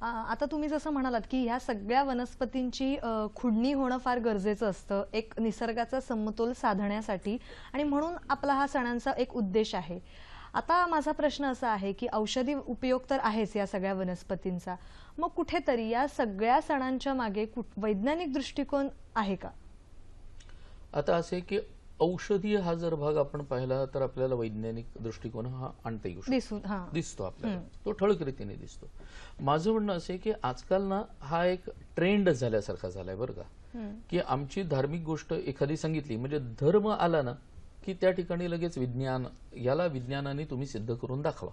A: आता तुम्ही जसं म्हणालात की ह्या सगळ्या वनस्पतींची खुडणी होणं फार गरजेचं असतं एक निसर्गाचा समतोल साधण्यासाठी, आणि म्हणून आपला हा सणांचा एक उद्देश आहे. आता माझा प्रश्न असा आहे की औषधी उपयोग तर आहेच या सगळ्या वनस्पतींचा, मग कुठेतरी या सगळ्या सणांच्या मागे वैज्ञानिक दृष्टिकोन आहे का?
B: आता असे की औषधी हा जर भाग आपण पाहिला तर आपल्याला वैज्ञानिक दृष्टिकोन हा आणता येऊ शकतो, दिसतो आपल्याला, तो ठळक रीतीने दिसतो. माझं म्हणणं असे की आजकाल ना हा एक ट्रेंड झाल्यासारखा झालाय बरं का, की आमची धार्मिक गोष्ट एखादी सांगितली म्हणजे धर्म आला ना की त्या ठिकाणी लगेच विज्ञान, याला विज्ञानाने तुम्ही सिद्ध करून दाखवा,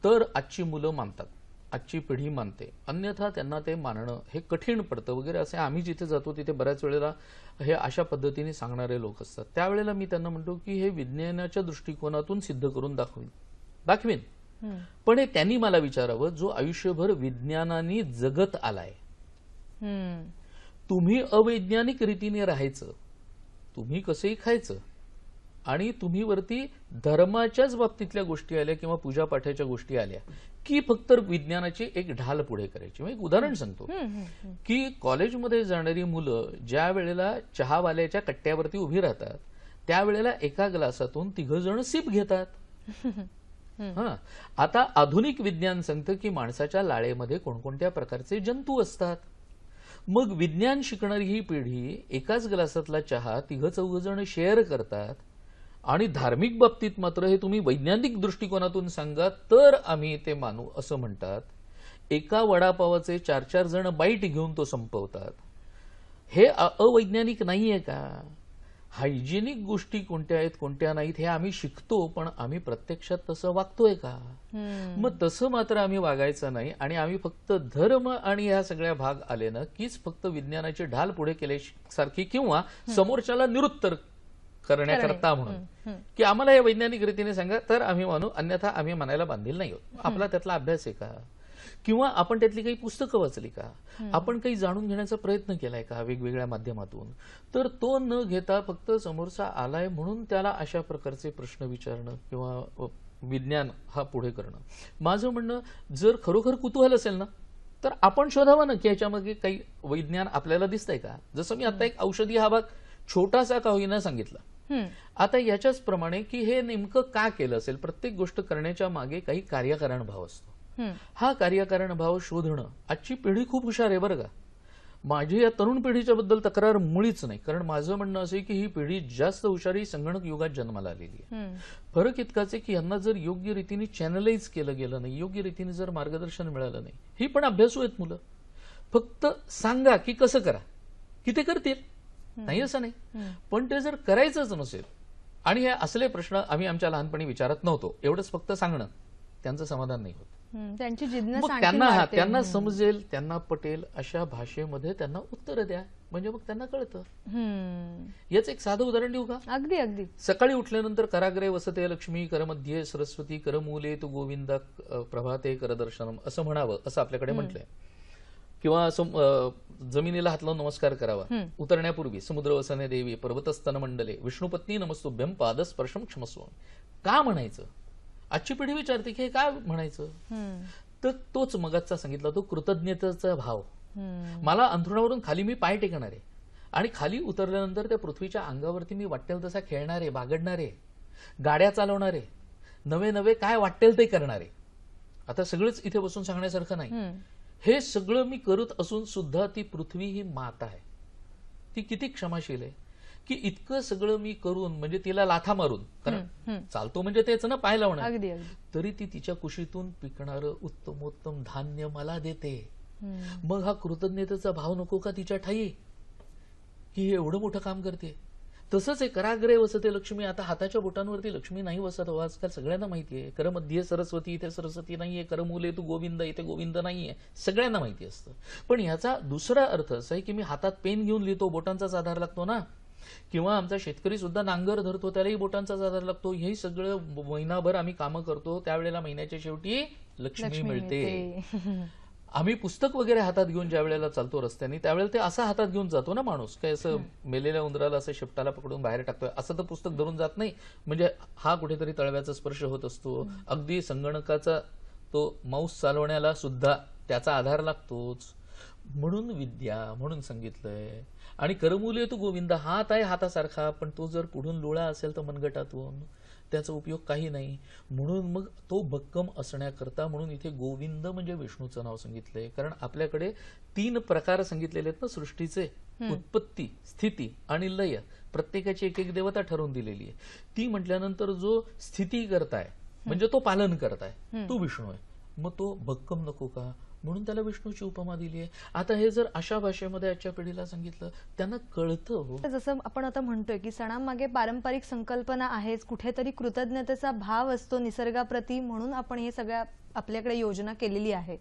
B: तर आजची मुलं मानतात, आजची पिढी मानते, अन्यथा त्यांना ते मानणं हे कठीण पडतं वगैरे. असे आम्ही जिथे जातो तिथे बऱ्याच वेळेला हे अशा पद्धतीने सांगणारे लोक असतात. त्यावेळेला मी त्यांना म्हणतो की हे विज्ञानाच्या दृष्टिकोनातून सिद्ध करून दाखवीन, पण हे त्यांनी मला विचारावं जो आयुष्यभर विज्ञानाने जगत आलाय. तुम्ही अवैज्ञानिक रीतीने राहायचं, तुम्ही कसंही खायचं, आणि तुम्ही वरती धर्माच्याच बाबतीतल्या गोष्टी आल्या किंवा पूजापाठाच्या गोष्टी आल्या की फक्त विज्ञानाची एक ढाल पुढे करायची. एक उदाहरण सांगतो की कॉलेजमध्ये जाणारी मुलं ज्या वेळेला चहावाल्याच्या कट्ट्यावरती उभी राहतात त्यावेळेला एका ग्लासातून 3 जण सिप घेतात. आता आधुनिक विज्ञान सांगतं की माणसाच्या लाळेमध्ये कोणकोणत्या प्रकारचे जंतू असतात. मग विज्ञान शिकणारी ही पिढी एकाच ग्लासातला चहा 3-4 जण शेअर करतात, आणि धार्मिक बाबतीत मात्र हे तुम्ही वैज्ञानिक दृष्टिकोनातून सांगा तर आम्ही ते मानू असं म्हणतात. एका वडापावाचे 4-4 जण बाईट घेऊन तो संपवतात. हे अवैज्ञानिक नाहीये का? हायजेनिक गोष्टी कोणत्या आहेत कोणत्या नाहीत हे आम्ही शिकतो, पण आम्ही प्रत्यक्षात तसं वागतोय का? मग तसं मात्र आम्ही वागायचं नाही, आणि आम्ही फक्त धर्म आणि ह्या सगळ्या भाग आले ना कीच फक्त विज्ञानाची ढाल पुढे केल्यासारखी किंवा समोरच्याला निरुत्तर करण्याकरता म्हणून की आम्हाला हे वैज्ञानिक रीतीने सांगा तर आम्ही मानू, अन्यथा आम्ही म्हणायला बांधील नाही होत. आपला त्यातला अभ्यास आहे का, किंवा आपण त्यातली काही पुस्तकं वाचली का, आपण काही जाणून घेण्याचा प्रयत्न केलाय का वेगवेगळ्या माध्यमातून, तर तो न घेता फक्त समोरचा आलाय म्हणून त्याला अशा प्रकारचे प्रश्न विचारणं किंवा विज्ञान हा पुढे करणं. माझं म्हणणं, जर खरोखर कुतूहल असेल ना तर आपण शोधावं ना की याच्यामध्ये काही वैज्ञान आपल्याला दिसतंय का. जसं मी आता एक औषधी हा भाग छोटासा का होईना सांगितला, आता याच्याच प्रमाणे की हे नेमकं का केलं असेल, प्रत्येक गोष्ट करण्याच्या मागे काही कार्यकारण भाव असतो. हा कार्यकारण भाव शोधणं, आजची पिढी खूप हुशार आहे बरं का. माझी या तरुण पिढीच्या बद्दल तक्रार मुळीच नाही, कारण माझं म्हणणं असं आहे की ही पिढी जास्त हुशारी संगणक युगात जन्माला आलेली आहे. फरक इतकाच आहे की यांना जर योग्य रीतीने चॅनलाइज केलं गेलं नाही, योग्य रीतीने जर मार्गदर्शन मिळालं नाही, ही पण अभ्यासू आहेत मुलं, फक्त सांगा की कसं करा की ते करतील, नाही असं नाही. पण ते जर करायचंच नसेल, आणि हे असले प्रश्न आम्ही आमच्या लहानपणी विचारत नव्हतो, एवढंच फक्त सांगणं त्यांचं समाधान नाही होत.
A: त्यांची जिज्ञासा
B: मग त्यांना समजेल, त्यांना पटेल अशा भाषेमध्ये त्यांना उत्तर द्या, म्हणजे मग त्यांना कळतं. याचं एक साधं उदाहरण देऊ का?
A: अगदी अगदी.
B: सकाळी उठल्यानंतर कराग्रे वसते लक्ष्मी, करमध्ये सरस्वती, करमूले तू गोविंदा, प्रभाते करदर्शनम असं म्हणावं असं आपल्याकडे म्हटलंय. किंवा जमिनीला हात लावून नमस्कार करावा. उतरण्यापूर्वी समुद्र वसने देवी, पर्वतस्तन मंडले, विष्णुपत्नी नमस्तुभ्यम, पादस्पर्शम क्षमस्व. का म्हणायचं? आजची पिढी विचारते की हे का म्हणायचं, तर तोच मगाचा सांगितला तो कृतज्ञतेचा भाव. मला अंथरुणावरून खाली मी पाय टेकणार आहे, आणि खाली उतरल्यानंतर त्या पृथ्वीच्या अंगावरती मी वाटेल तसा खेळणारे, बागडणारे, गाड्या चालवणारे, नवे नवे काय वाटेल ते करणारे. आता सगळंच इथे बसून सांगण्यासारखं नाही. हे सगळं मी करत असून सुद्धा ती पृथ्वी ही माता आहे, ती किती क्षमाशील आहे की इतकं सगळं मी करून, म्हणजे तिला लाथा मारून, कारण चालतो म्हणजे तेच ना पाय लावणार, तरी ती तिच्या कुशीतून पिकणारं उत्तमोत्तम धान्य मला देते. मग हा कृतज्ञतेचा भाव नको का तिच्या ठाई की हे एवढं मोठं काम करते. तसंच आहे कराग्रे वसते लक्ष्मी. आता हाताच्या बोटांवरती लक्ष्मी नाही वसत, आजकाल सगळ्यांना माहितीये. करमध्ये सरस्वती, इथे सरस्वती नाहीये. करमूले तू गोविंद, इथे गोविंद नाहीये, सगळ्यांना माहिती असतं. पण याचा दुसरा अर्थ असा आहे की मी हातात पेन घेऊन लिहितो, बोटांचाच आधार लागतो ना. किंवा आमचा शेतकरी सुद्धा नांगर धरतो, त्यालाही बोटांचाच आधार लागतो. हे सगळं महिनाभर आम्ही कामं करतो, त्यावेळेला महिन्याच्या शेवटी लक्ष्मी मिळते. आम्ही पुस्तक वगैरे हातात घेऊन ज्या वेळेला चालतो रस्त्याने त्यावेळेला ते असं हातात घेऊन जातो ना माणूस, काय असं मेलेल्या उंदराला असं शेपटाला पकडून बाहेर टाकतोय असं तर पुस्तक धरून जात नाही. म्हणजे हा कुठेतरी तळव्याचा स्पर्श होत असतो. अगदी संगणकाचा तो माऊस चालवण्याला सुद्धा त्याचा आधार लागतोच. म्हणून विद्या म्हणून सांगितलंय. आणि करमुले तू गोविंद, हात आहे हातासारखा, पण तो जर पुढून लुळा असेल तर मनगटातून त्याचा उपयोग काही नाही. म्हणून मग तो भक्कम असण्याकरता म्हणून इथे गोविंद म्हणजे विष्णूचं नाव सांगितलंय. कारण आपल्याकडे 3 प्रकार सांगितलेले आहेत ना सृष्टीचे, उत्पत्ती, स्थिती आणि लय. प्रत्येकाची एक एक देवता ठरवून दिलेली आहे. ती म्हटल्यानंतर जो स्थिती करताय म्हणजे तो पालन करताय तो विष्णू आहे. मग तो भक्कम नको का, म्हणून त्याला विष्णूची उपमा दिली आहे. आता हे जर अशा भाषेमध्ये आजच्या पिढीला सांगितलं त्यांना कळतं हो.
A: जसं आपण आता म्हणतोय की सणांमागे पारंपरिक संकल्पना आहेच, कुठेतरी कृतज्ञतेचा भाव असतो निसर्गाप्रती, म्हणून आपण हे सगळ्या आपल्याकडे योजना केलेली आहे.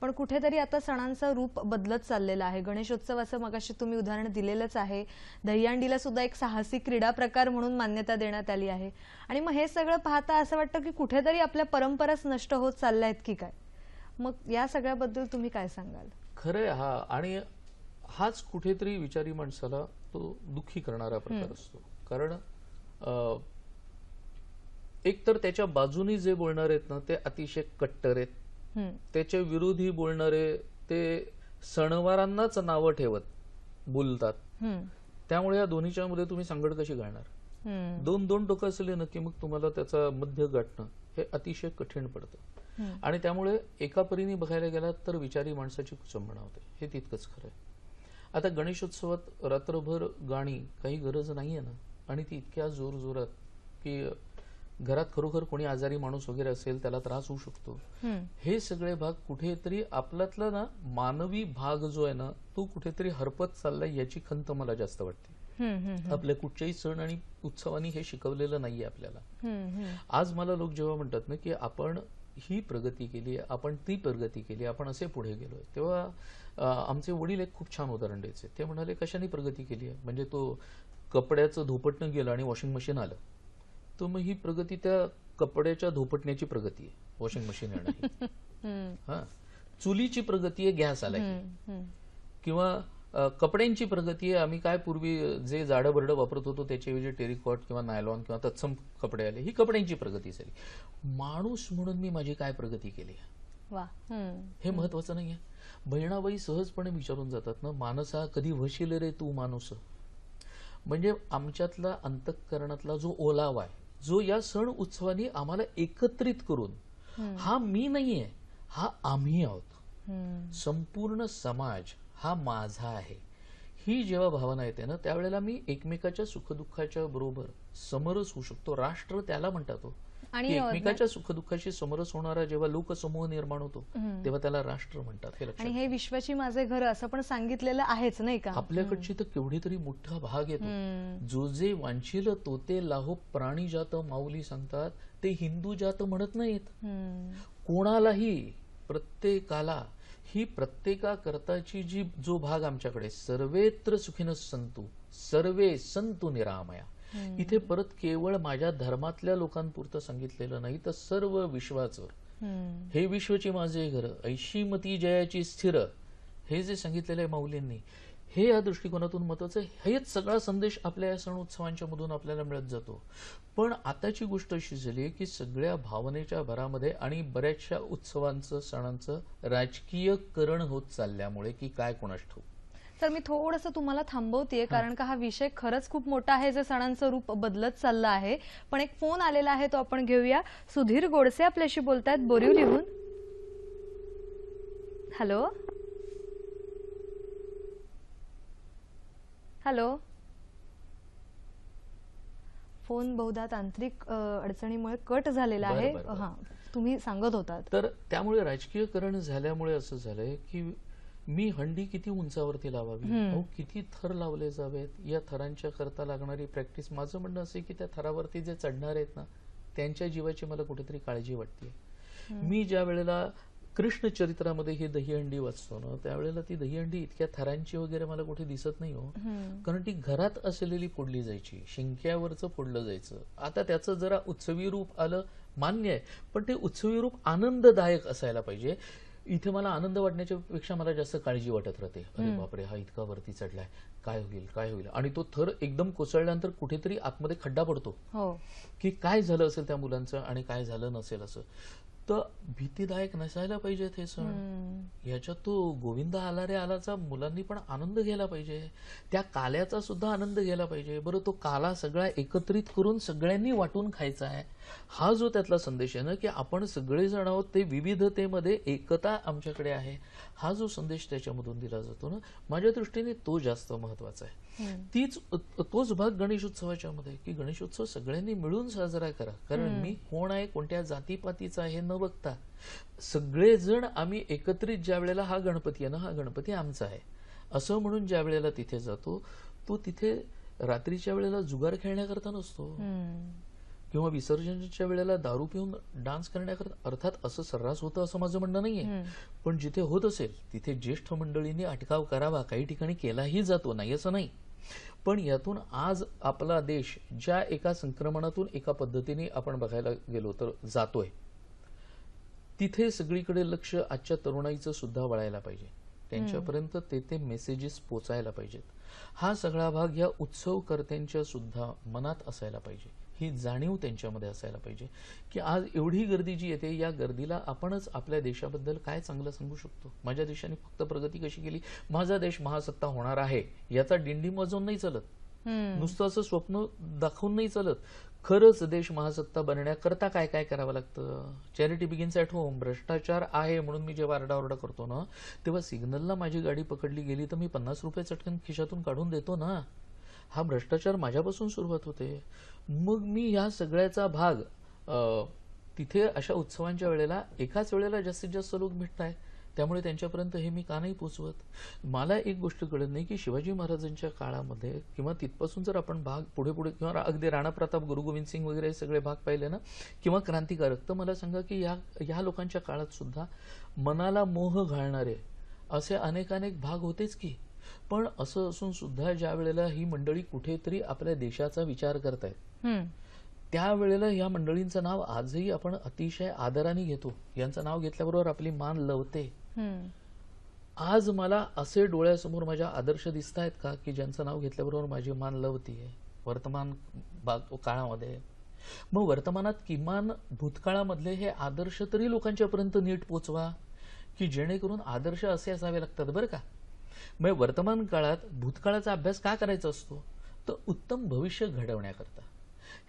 A: पण कुठेतरी आता सणांचं रूप बदलत चाललेलं आहे. गणेशोत्सवाचं मगाशी तुम्ही उदाहरण दिलेलंच आहे. दहीहंडीला सुद्धा एक साहसी क्रीडा प्रकार म्हणून मान्यता देण्यात आली आहे. आणि मग हे सगळं पाहता असं वाटतं की कुठेतरी आपल्या परंपराच नष्ट होत चालल्या आहेत की काय. मग या सगळ्याबद्दल तुम्ही काय सांगाल?
B: खरंय हा, आणि हाच कुठेतरी विचारी माणसाला तो दुःखी करणारा प्रकार असतो. कारण एक तर त्याच्या बाजूनी जे बोलणार आहेत ना ते अतिशय कट्टर आहेत. त्याच्या विरोधी बोलणारे ते सणवारांनाच नावं ठेवत बोलतात. त्यामुळे या दोन्हीच्या मध्ये तुम्ही सांगड कशी घालणार? दोन टोकं असले ना की मग तुम्हाला त्याचा मध्य गाठणं हे अतिशय कठीण पडतं. आणि त्यामुळे एका परीने बघायला गेला तर विचारी माणसाची कुचंबणा होते, हे तितकंच खरं आहे. आता गणेशोत्सवात रात्रभर गाणी काही गरज नाहीये ना, आणि ती इतक्या जोरजोरात की घरात खरोखर कोणी आजारी माणूस वगैरे असेल त्याला त्रास होऊ शकतो. हे सगळे भाग कुठेतरी आपल्यातला ना मानवी भाग जो आहे ना तो कुठेतरी हरपत चाललाय याची खंत मला जास्त वाटते. आपल्या कुठच्याही सण आणि उत्सवांनी हे शिकवलेलं नाहीये आपल्याला. आज मला लोक जेव्हा म्हणतात ना की आपण ही प्रगती केली, आपण ती प्रगती केली, आपण असे पुढे गेलोय, तेव्हा आमचे वडील एक खूप छान उदाहरण द्यायचे. ते म्हणाले कशाने प्रगती केली आहे, म्हणजे तो कपड्याचं धोपटणं गेलं आणि वॉशिंग मशीन आलं, तर मग ही प्रगती त्या कपड्याच्या धोपटण्याची प्रगती आहे वॉशिंग मशीन येणं. हा, चुलीची प्रगती आहे गॅस आला, किंवा कपड्यांची प्रगती आहे आम्ही काय पूर्वी जे जाडं बरडं वापरत होतो त्याच्याऐवजी टेरिकॉट किंवा नायलॉन किंवा तत्सम कपडे आले, ही कपड्यांची प्रगती झाली. माणूस म्हणून मी माझी काय प्रगती केली हे महत्वाचं नाहीये. बहिणाबाई सहजपणे विचारून जातात ना, मानसा कधी वशील रे तू माणूस. म्हणजे आमच्यातला अंतःकरणातला जो ओलावा आहे, जो या सण उत्सवानी आम्हाला एकत्रित करून, हा मी नाहीये, हा आम्ही आहोत, संपूर्ण समाज हा माझा आहे, ही जेव्हा भावना येते ना त्यावेळेला मी एकमेकाच्या सुखदुःखाच्या बरोबर समरस होऊ शकतो. राष्ट्र त्याला म्हणतात आणि एकमेकाच्या सुखदुःखाशी समरस होणारा जेव्हा लोकसमूह निर्माण होतो तेव्हा त्याला राष्ट्र म्हणतात. हे लक्षात.
A: आणि हे विश्वाची माझे घर असं पण सांगितलेलं आहेच नाही का.
B: आपल्याकडची तर केवढी तरी मोठा भाग येतो. जो जे वांछील तो ते लाहो प्राणी जात माऊली सांगतात, ते हिंदू जात म्हणत नाहीत. कोणालाही प्रत्येकाला ही प्रत्येकाकरताची जी जो भाग आमच्याकडे सर्वेत्र सुखिनः सन्तु सर्वे सन्तु निरामया, इथे परत केवळ माझ्या धर्मातल्या लोकांपुरतं सांगितलेलं नाही तर सर्व विश्वाचं. हे विश्वची माझे घर ऐशी मती जयाची स्थिर, हे जे सांगितलेलं आहे माऊलींनी, हे या दृष्टिकोनातून महत्वाचं आहे. हेच सगळा संदेश आपल्या या सण उत्सवांच्या मधून आपल्याला मिळत जातो. पण आताची गोष्ट अशी झाली की सगळ्या भावनेच्या भरामध्ये आणि बऱ्याचशा उत्सवांचं सणांचं राजकीयकरण होत चालल्यामुळे की काय कोणास ठाऊक.
A: तर मी थोडंसं तुम्हाला थांबवतेय, कारण का हा विषय खरंच खूप मोठा आहे, जे सणांचं रूप बदलत चाललं आहे. पण एक फोन आलेला आहे तो आपण घेऊया. सुधीर गोडसे आपल्याशी बोलतायत बोरिवलीहून. Hello hello. फोन बहुधा तांत्रिक अडचणीमुळे कट झालेला आहे. हा, तुम्ही सांगत होतात.
B: तर त्यामुळे राजकीयकरण झाल्यामुळे असं झालंय की मी हंडी किती उंचावरती लावावी, किती थर लावले जावेत, या थरांच्या करता लागणारी प्रॅक्टिस. माझं म्हणणं असं की त्या थरावरती जे चढणार आहेत ना त्यांच्या जीवाची मला कुठेतरी काळजी वाटते. मी ज्या वेळेला कृष्ण चरित्रामध्ये ही दहीहंडी वाचतो ना त्यावेळेला ती दहीहंडी इतक्या थरांची वगैरे मला कुठे दिसत नाही हो. कारण ती घरात असलेली फोडली जायची, शिंक्यावरचं फोडलं जायचं. आता त्याचं जरा उत्सवी रूप आलं मान्य आहे, पण ते उत्सवी रूप आनंददायक असायला पाहिजे. इथे मला आनंद वाटण्याच्या पेक्षा मला जास्त काळजी वाटत राहते. अरे बापरे, हा इतका वरती चढलाय, काय होईल काय होईल. आणि तो थर एकदम कोसळल्यानंतर कुठेतरी आतमध्ये खड्डा पडतो
A: हो
B: की काय झालं असेल त्या मुलांचं आणि काय झालं नसेल असं. तर भीतीदायक नसायला पाहिजेत हे सण. ह्याच्यात तो गोविंद आला रे आलाचा मुलांनी पण आनंद घ्यायला पाहिजे, त्या काल्याचा सुद्धा आनंद घ्यायला पाहिजे. बरं, तो काला सगळा एकत्रित करून सगळ्यांनी वाटून खायचा आहे, हा जो त्यातला संदेश आहे ना, की आपण सगळेजण आहोत, ते विविधतेमध्ये एकता आमच्याकडे आहे, हा जो संदेश त्याच्यामधून दिला जातो ना, माझ्या दृष्टीने तो जास्त महत्वाचा आहे. तोच भाग गणेशोत्सवाच्या मध्ये, की गणेशोत्सव सगळ्यांनी मिळून साजरा करा. कारण मी कोण आहे, कोणत्या जातीपातीचा आहे न बघता सगळेजण आम्ही एकत्रित ज्या वेळेला हा गणपती आहे ना, हा गणपती आमचा आहे असं म्हणून ज्या वेळेला तिथे जातो, तो तिथे रात्रीच्या वेळेला जुगार खेळण्याकरता नसतो किंवा विसर्जनाच्या वेळेला दारू पिऊन डान्स करण्याकरता. अर्थात असं सर्रास होतं असं माझं म्हणणं नाहीये, पण जिथे होत असेल तिथे ज्येष्ठ मंडळींनी अटकाव करावा. काही ठिकाणी केलाही जातो, नाही असं नाही. पण यातून आज आपला देश ज्या एका संक्रमणातून एका पद्धतीने आपण बघायला गेलो तर जातोय, तिथे सगळीकडे लक्ष आजच्या तरुणाईचं सुद्धा वळायला पाहिजे. त्यांच्यापर्यंत ते मेसेजेस पोचायला पाहिजेत. हा सगळा भाग या उत्सवकर्त्यांच्या सुद्धा मनात असायला पाहिजे. ही जाणीव त्यांच्यामध्ये असायला पाहिजे की आज एवढी गर्दी जी येते, या गर्दीला आपणच आपल्या देशाबद्दल काय चांगलं सांगू शकतो. माझ्या देशाने फक्त प्रगती कशी केली, माझा देश महासत्ता होणार आहे याचा डिंडीम वाजवून नाही चालत, नुसतं असं स्वप्न दाखवून नाही चालत. खरंच देश महासत्ता बनण्याकरता काय काय करावं लागतं. Charity begins at home. भ्रष्टाचार आहे म्हणून मी जेव्हा आरडाओरडा करतो ना, तेव्हा सिग्नलला माझी गाडी पकडली गेली तर मी 50 रुपये चटकन खिशातून काढून देतो ना. हा भ्रष्टाचार माझ्यापासून सुरुवात होते. मग मी या सगळ्याचा भाग तिथे अशा उत्सवांच्या वेळेला एकाच वेळेला जास्तीत जास्त लोक भेटताय, त्यामुळे त्यांच्यापर्यंत हे मी का नाही पोचवत. मला एक गोष्ट कळत नाही की शिवाजी महाराजांच्या काळामध्ये किंवा तिथपासून जर आपण भाग पुढे पुढे किंवा अगदी राणा प्रताप, गुरु गोविंद सिंग वगैरे सगळे भाग पाहिले ना, किंवा क्रांतिकारक, तर मला सांगा की या लोकांच्या काळात सुद्धा मनाला मोह घालणारे असे अनेक भाग होतेच की. पण असं असून सुद्धा ज्या वेळेला ही मंडळी कुठेतरी आपल्या देशाचा विचार करतायत, त्यावेळेला या मंडळींचं नाव आजही आपण अतिशय आदराने घेतो. यांचं नाव घेतल्याबरोबर आपली मान लवते. आज मला असे डोळ्यासमोर माझ्या आदर्श दिसत आहेत का की ज्यांचं नाव घेतल्याबरोबर माझी मान लवतीये वर्तमान काळामध्ये. मग वर्तमानात किमान भूतकाळामधले हे आदर्श तरी लोकांच्या पर्यंत नीट पोचवा, की जेणेकरून आदर्श असे असावे लागतात बरं का. मग वर्तमान काळात भूतकाळाचा अभ्यास का करायचा असतो, तर उत्तम भविष्य घडवण्याकरता.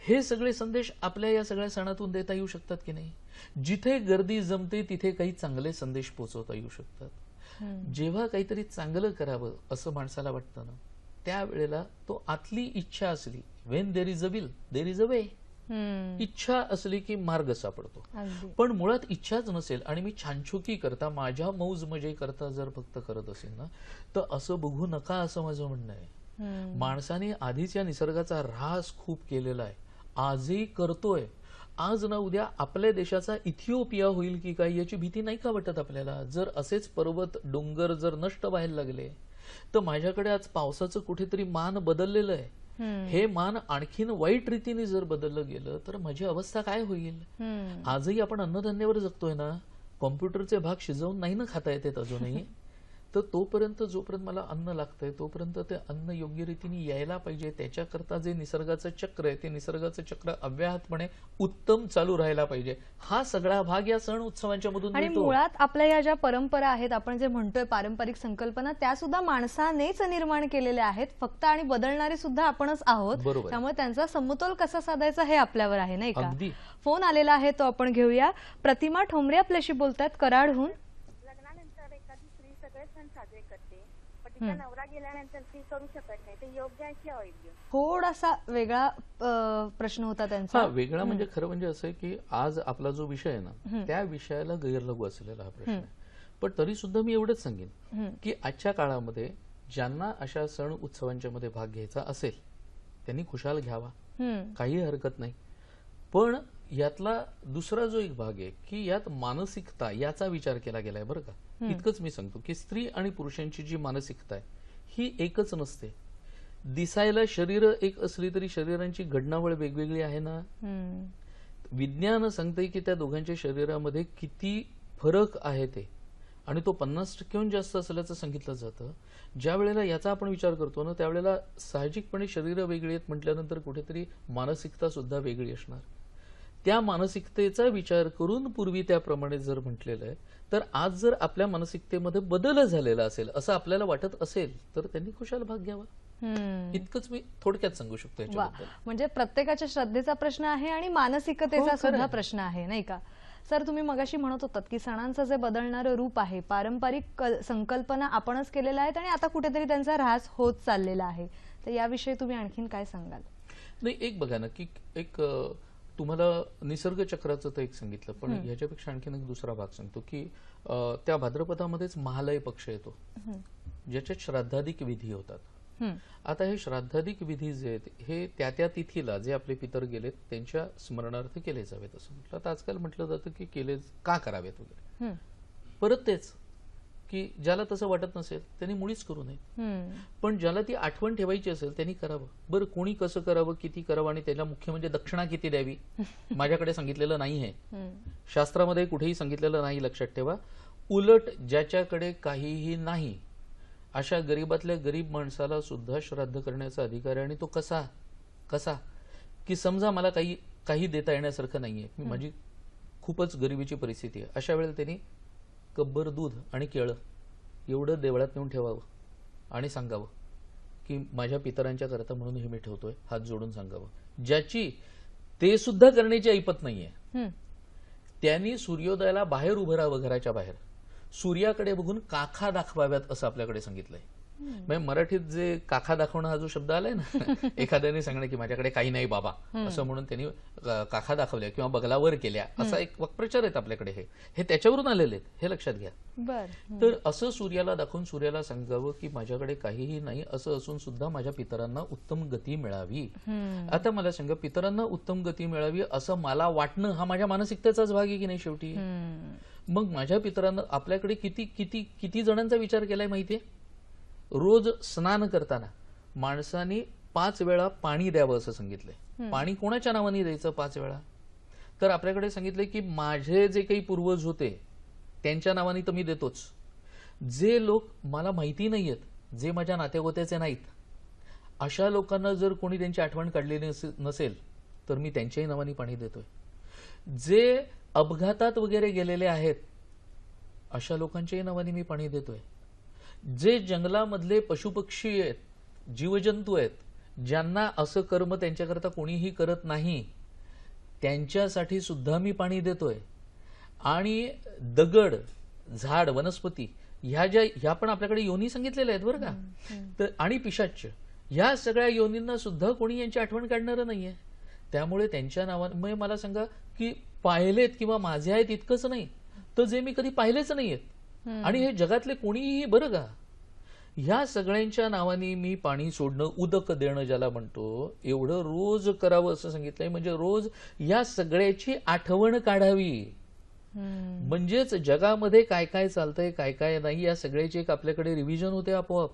B: हे सगळे संदेश आपल्या या सगळ्या सणातून देता येऊ शकतात की नाही. जिथे गर्दी जमते तिथे काही चांगले संदेश पोहोचवता येऊ शकतात. जेव्हा काहीतरी चांगलं करावं असं माणसाला वाटतं ना, त्यावेळेला तो आतली इच्छा असली, when there is a will there is a way. इच्छा असली की मार्ग सापडतो. पण मुळात इच्छाच नसेल आणि मी छानछुकी करता, माझ्या मौज मजे करता जर फक्त करत असेल ना, तर असं बघू नका असं माझं म्हणणं आहे. माणसाने आधीच या निसर्गाचा ऱ्हास खूप केलेला आहे, आजही करतोय. आज ना उद्या आपल्या देशाचा इथिओपिया होईल की काय याची भीती नाही का वाटत आपल्याला. जर असेच पर्वत डोंगर जर नष्ट व्हायला लागले तर माझ्याकडे आज पावसाचं कुठेतरी मान बदललेलं आहे, हे मान आणखीन वाईट रीतीने जर बदललं गेलं तर माझी अवस्था काय होईल. आजही आपण अन्नधान्यावर जगतोय ना, कॉम्प्युटरचे भाग शिजवून नाही ना खाता येतात अजूनही. तर तोपर्यंत जोपर्यंत मला अन्न लागतंय तोपर्यंत ते अन्न योग्य रीतीने यायला पाहिजे. त्याच्याकरता जे निसर्गाचं चक्र आहे ते निसर्गाचं चक्र अव्याहतपणे उत्तम चालू राहायला पाहिजे. हा सगळा भाग या सण उत्सवांच्या मधून
A: आणि मुळात आपल्या या ज्या परंपरा आहेत, आपण जे म्हणतोय पारंपरिक संकल्पना, त्या सुद्धा माणसानेच निर्माण केलेल्या आहेत फक्त, आणि बदलणारे सुद्धा आपणच आहोत. त्यामुळे त्यांचा समतोल कसा साधायचा हे आपल्यावर आहे, नाही का. फोन आलेला आहे तो आपण घेऊया. प्रतिमा ठोंबरे आपल्याशी बोलतायत कराडहून.
F: साजरे करते, पण तिचा नवरा गेल्यानंतर ती करू शकत नाही, ते योग्य आहे की अयोग्य.
A: थोडासा वेगळा प्रश्न होता त्यांचा.
B: वेगळा म्हणजे खरं म्हणजे असं आहे की आज आपला जो विषय आहे ना, त्या विषयाला गैरलगू असलेला हा प्रश्न आहे. पण तरी सुद्धा मी एवढंच सांगेन की आजच्या काळामध्ये ज्यांना अशा सण उत्सवांच्या मध्ये भाग घ्यायचा असेल त्यांनी खुशाल घ्यावा, काही हरकत नाही. पण यातला दुसरा जो एक भाग आहे की यात मानसिकता याचा विचार केला गेलाय बरं का. इतकंच मी सांगतो की स्त्री आणि पुरुषांची जी मानसिकता आहे ही एकच नसते. दिसायला शरीर एक असली तरी शरीरांची घडणावळ वेगवेगळी आहे ना. विज्ञान सांगतंय की त्या दोघांच्या शरीरामध्ये किती फरक आहे ते. आणि तो 50%हून जास्त असल्याचं सांगितलं जातं. ज्या वेळेला याचा आपण विचार करतो ना, त्यावेळेला साहजिकपणे शरीर वेगळी आहेत म्हटल्यानंतर कुठेतरी मानसिकता सुद्धा वेगळी असणार. त्या मानसिकतेचा विचार करून पूर्वी त्याप्रमाणे जर म्हटलेलं आहे, तर आज जर आपल्या मानसिकतेमध्ये बदल झालेला असेल असं आपल्याला वाटत असेल तर त्यांनी खुशाल भाग घ्यावा. इतकंच मी थोडक्यात सांगू शकतो याच्याबद्दल.
A: म्हणजे प्रत्येकाच्या श्रद्धेचा प्रश्न आहे आणि मानसिकतेचा सुद्धा प्रश्न आहे, नाही का? सर, तुम्ही मगाशी म्हणत होतात की सणांचं जे बदलणारं रूप आहे, पारंपरिक संकल्पना आपणच केलेल्या आहेत आणि आता कुठेतरी त्यांचा ऱ्हास होत चाललेला आहे. तर याविषयी तुम्ही आणखीन काय सांगाल?
B: नाही, एक बघा ना की एक तुम्हाला निसर्ग चक्राचं तर एक सांगितलं, पण ह्याच्यापेक्षा आणखीन एक दुसरा भाग सांगतो की त्या भाद्रपदामध्येच महालय पक्ष येतो ज्याच्यात श्राद्धाधिक विधी होतात. आता हे श्राद्धाधिक विधी जे आहेत हे त्या त्या तिथीला जे आपले पितर गेलेत त्यांच्या स्मरणार्थ केले जावेत असं म्हटलं. आता आजकाल म्हटलं जातं की केले का करावेत वगैरे. परत तेच की ज्याला तसं वाटत नसेल त्यांनी मुळीच करू नये, पण ज्याला ती आठवण ठेवायची असेल त्यांनी करावं. बरं, कोणी कसं करावं, किती करावं आणि त्याला मुख्य म्हणजे दक्षिणा किती द्यावी माझ्याकडे सांगितलेलं नाही आहे, शास्त्रामध्ये कुठेही सांगितलेलं नाही, लक्षात ठेवा. उलट ज्याच्याकडे काहीही नाही अशा गरीबातल्या गरीब माणसाला सुद्धा श्राद्ध करण्याचा अधिकार आहे. आणि तो कसा कसा की समजा मला काही देता येण्यासारखं नाहीये, माझी खूपच गरिबीची परिस्थिती आहे, अशा वेळेला त्यांनी कब्बर दूध आणि केळं एवढं देवळात नेऊन ठेवावं आणि सांगावं की माझ्या पितरांच्या करता म्हणून हे मी ठेवतोय, हात जोडून सांगावं. ज्याची ते सुद्धा करण्याची ऐपत नाहीये त्यांनी सूर्योदयाला बाहेर उभं राहावं, घराच्या बाहेर सूर्याकडे बघून काखा दाखवाव्यात असं आपल्याकडे सांगितलंय. म्हणजे मराठीत जे काखा दाखवणं हा जो शब्द आलाय ना, एखाद्याने सांगणं की माझ्याकडे काही नाही बाबा असं म्हणून त्यांनी काखा दाखवल्या किंवा बगलावर केल्या, असा एक वाक्प्रचार आहेत आपल्याकडे. हे त्याच्यावरून आलेले आहेत, हे लक्षात घ्या. तर असं सूर्याला दाखवून सूर्याला सांगावं की माझ्याकडे काहीही नाही असं असून सुद्धा माझ्या पितरांना उत्तम गती मिळावी. आता मला सांगा, पितरांना उत्तम गती मिळावी असं मला वाटणं हा माझ्या मानसिकतेचाच भाग आहे की नाही शेवटी. मग माझ्या पितरांना आपल्याकडे किती किती किती जणांचा विचार केलाय माहितीये. रोज स्नान करताना माणसाने 5 वेळा पाणी द्यावं असं सांगितलंय. पाणी कोणाच्या नावाने द्यायचं 5 वेळा? तर आपल्याकडे सांगितलंय की माझे जे काही पूर्वज होते त्यांच्या नावाने तर मी देतोच. जे लोक मला माहिती नाहीयेत, जे माझ्या नातेगोत्याचे नाहीत, अशा लोकांना जर कोणी त्यांची आठवण काढलेली नसेल तर मी त्यांच्याही नावाने पाणी देतोय. जे अपघातात वगैरे गेलेले आहेत अशा लोकांच्याही नावाने मी पाणी देतोय. जे जंगलामधले पशुपक्षी आहेत, जीवजंतू आहेत, ज्यांना असं कर्म त्यांच्याकरता कोणीही करत नाही, त्यांच्यासाठी सुद्धा मी पाणी देतोय. आणि दगड, झाड, वनस्पती ह्या पण आपल्याकडे योनी सांगितलेल्या आहेत बरं का. तर आणि पिशाच्य ह्या सगळ्या योनींना सुद्धा कोणी यांची आठवण काढणारं नाहीये. त्यामुळे त्यांच्या नावाने मला सांगा की पाहिलेत किंवा माझे आहेत इतकंच नाही, तर जे मी कधी पाहिलेच नाहीयेत आणि हे जगातले कोणीही बरं का, ह्या सगळ्यांच्या नावाने मी पाणी सोडणं, उदक देणं ज्याला म्हणतो, एवढं रोज करावं असं सांगितलंय. म्हणजे रोज या सगळ्याची आठवण काढावी. म्हणजेच जगामध्ये काय काय चालतंय, काय काय नाही, या सगळ्याची एक आपल्याकडे रिव्हिजन होते आपोआप.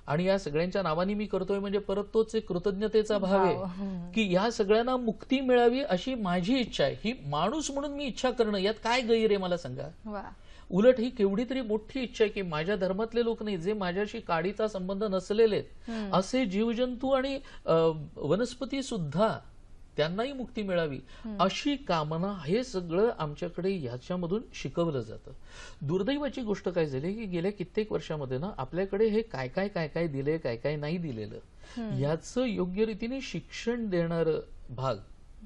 B: आणि या सगळ्यांच्या नावाने मी करतोय म्हणजे परत तोच एक कृतज्ञतेचा भाव आहे की या सगळ्यांना मुक्ती मिळावी अशी माझी इच्छा आहे. ही माणूस म्हणून मी इच्छा करणं, यात काय गैर आहे मला सांगा. उलट ही केवढी तरी मोठी इच्छा आहे की माझ्या धर्मातले लोक नाही, जे माझ्याशी काडीचा संबंध नसलेले असे जीवजंतू आणि वनस्पती सुद्धा, त्यांनाही मुक्ती मिळावी अशी कामना, हे सगळं आमच्याकडे ह्याच्यामधून शिकवलं जातं. दुर्दैवाची गोष्ट काय झाली की गेल्या कित्येक वर्षामध्ये ना आपल्याकडे हे काय काय काय काय दिले, काय काय नाही दिलेलं, याचं योग्य रीतीने शिक्षण देणारं भाग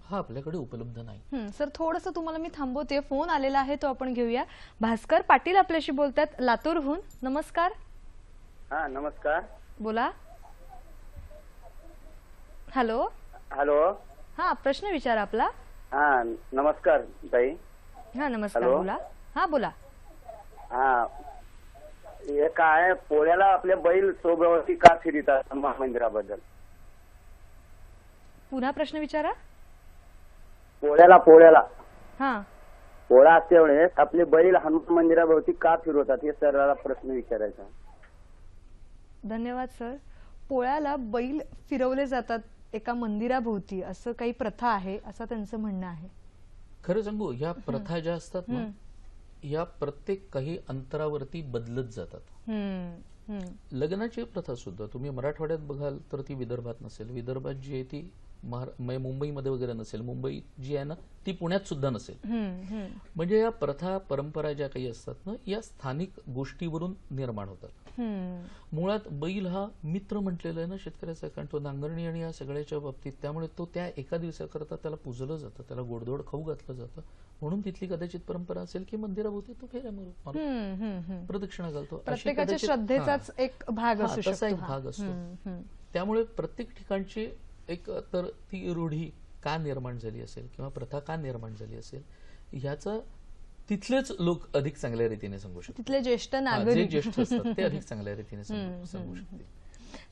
B: हा आपल्याकडे उपलब्ध नाही.
A: सर, थोडंसं तुम्हाला मी थांबवते, फोन आलेला आहे तो आपण घेऊया. भास्कर पाटील आपल्याशी बोलतात लातूरहून. नमस्कार.
G: हा, नमस्कार.
A: बोला. हॅलो.
G: हॅलो.
A: हा, प्रश्न विचारा आपला.
G: हा, नमस्कार ताई.
A: हा, नमस्कार. बोला. हा, बोला.
G: हा, हे काय पोळ्याला आपले बैल सोबती का फिरतात महामंदिराबद्दल?
A: पुन्हा प्रश्न विचारा.
G: पोळ्याला
A: हा,
G: पोळा असते वेळेस आपले बैल हनुमान मंदिराभोवती का फिरवतात, हे सराला प्रश्न विचारायचा.
A: धन्यवाद सर. पोळ्याला बैल फिरवले जातात एका मंदिराभोवती, असं काही प्रथा आहे असं त्यांचं म्हणणं आहे.
B: खरं सांगू, ह्या प्रथा ज्या असतात ना या प्रत्येक काही अंतरावरती बदलत जातात. लग्नाची प्रथा सुद्धा तुम्ही मराठवाड्यात बघाल तर ती विदर्भात नसेल, विदर्भात जी आहे ती मुंबईमध्ये वगैरे नसेल, मुंबई जी आहे ना ती पुण्यात सुद्धा नसेल. म्हणजे या प्रथा परंपरा ज्या काही असतात ना या स्थानिक गोष्टीवरून निर्माण होतात. मुळात बैल हा मित्र म्हटलेला आहे ना शेतकऱ्याचा, कारण तो नांगरणी आणि या सगळ्याच्या बाबतीत, त्यामुळे तो त्या एका दिवसाकरता त्याला पूजलं जातं, त्याला गोडधोड खाऊ घातलं जातं. म्हणून तिथली कदाचित परंपरा असेल की मंदिराभोवती तो फेऱ्या मारून प्रदक्षिणा घालतो.
A: प्रत्येकाच्या श्रद्धेचाच एक भाग असू शकतो.
B: तसा एक भाग असतो. त्यामुळे प्रत्येक ठिकाणची एक तर ती रूढी का निर्माण झाली असेल किंवा प्रथा का निर्माण झाली असेल ह्याचा तिथलेच लोक अधिक चांगल्या रीतीने सांगू शकतात.
A: तिथले ज्येष्ठ
B: जे
A: नागरिक
B: ज्येष्ठ असतात ते अधिक चांगल्या रीतीने सांगू शकतील.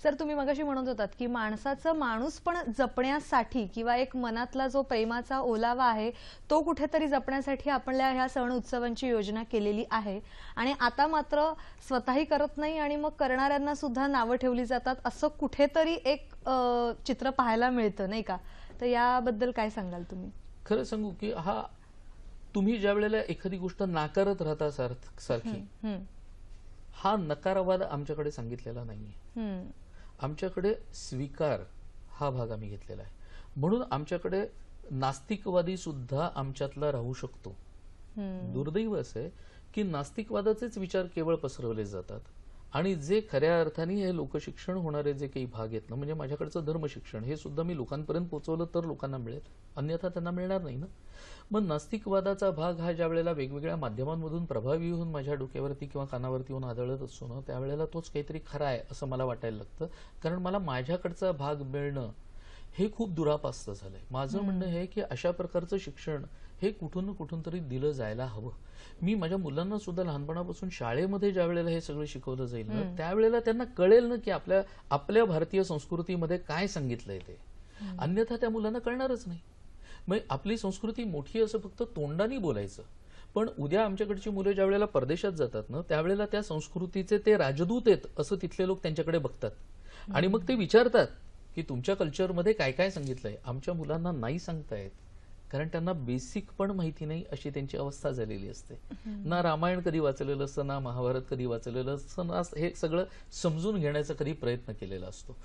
A: सर, तुम्ही मगाशी म्हणत होतात की माणसाचं माणूस पण जपण्यासाठी किंवा एक मनातला जो प्रेमाचा ओलावा आहे तो कुठेतरी जपण्यासाठी आपल्या ह्या सण उत्सवांची योजना केलेली आहे. आणि आता मात्र स्वतःही करत नाही आणि मग करणाऱ्यांना सुद्धा नावं ठेवली जातात असं कुठेतरी एक चित्र पाहायला मिळतं, नाही का? तर याबद्दल काय सांगाल तुम्ही?
B: खरं सांगू की तुम्ही ज्या वेळेला एखादी गोष्ट नाकारत राहता सारखी, हा नकारावाद आमच्याकडे सांगितलेला नाहीये. आमच्याकडे स्वीकार हा भाग आम्ही घेतलेला आहे. म्हणून आमच्याकडे नास्तिकवादी सुद्धा आमच्यातला राहू शकतो. दुर्दैव असं आहे की नास्तिकवादाचेच विचार केवळ पसरवले जातात आणि जे खऱ्या अर्थाने हे लोकशिक्षण होणारे जे काही भाग आहेत ना, म्हणजे माझ्याकडचं धर्मशिक्षण हे सुद्धा मी लोकांपर्यंत पोहोचवलं तर लोकांना मिळेल, अन्यथा त्यांना मिळणार नाही ना. मग नास्तिकवादाचा भाग हा ज्या वेळेला वेगवेगळ्या माध्यमांमधून प्रभावी होऊन माझ्या डोक्यावरती किंवा कानावरती येऊन आदळत असतो ना, त्यावेळेला तोच काहीतरी खरा आहे असं मला वाटायला लागतं. कारण मला माझ्याकडचा भाग मिळणं हे खूप दुरापास्त झालंय. माझं म्हणणं हे की अशा प्रकारचं शिक्षण हे कुठून ना कुठून तरी दिलं जायला हवं. मी माझ्या मुलांना सुद्धा लहानपणापासून शाळेमध्ये ज्या वेळेला हे सगळं शिकवलं जाईल ना त्यावेळेला त्यांना कळेल ना की आपल्या भारतीय संस्कृतीमध्ये काय सांगितलंय ते, अन्यथा त्या मुलांना कळणारच नाही. मग आपली संस्कृती मोठी असं फक्त तोंडाने बोलायचं, पण उद्या आमच्याकडची मुलं ज्या वेळेला परदेशात जातात ना त्यावेळेला त्या संस्कृतीचे ते राजदूत आहेत असं तिथले लोक त्यांच्याकडे बघतात आणि मग ते विचारतात की तुमच्या कल्चरमध्ये काय काय सांगितलंय. आमच्या मुलांना नाही सांगतायत कारण त्यांना बेसिक पण माहिती नाही अशी त्यांची अवस्था झालेली असते. ना रामायण कधी वाचलेलं असतं, ना महाभारत कधी वाचलेलं असतं, ना हे सगळं समजून घेण्याचा कधी प्रयत्न केलेला असतो.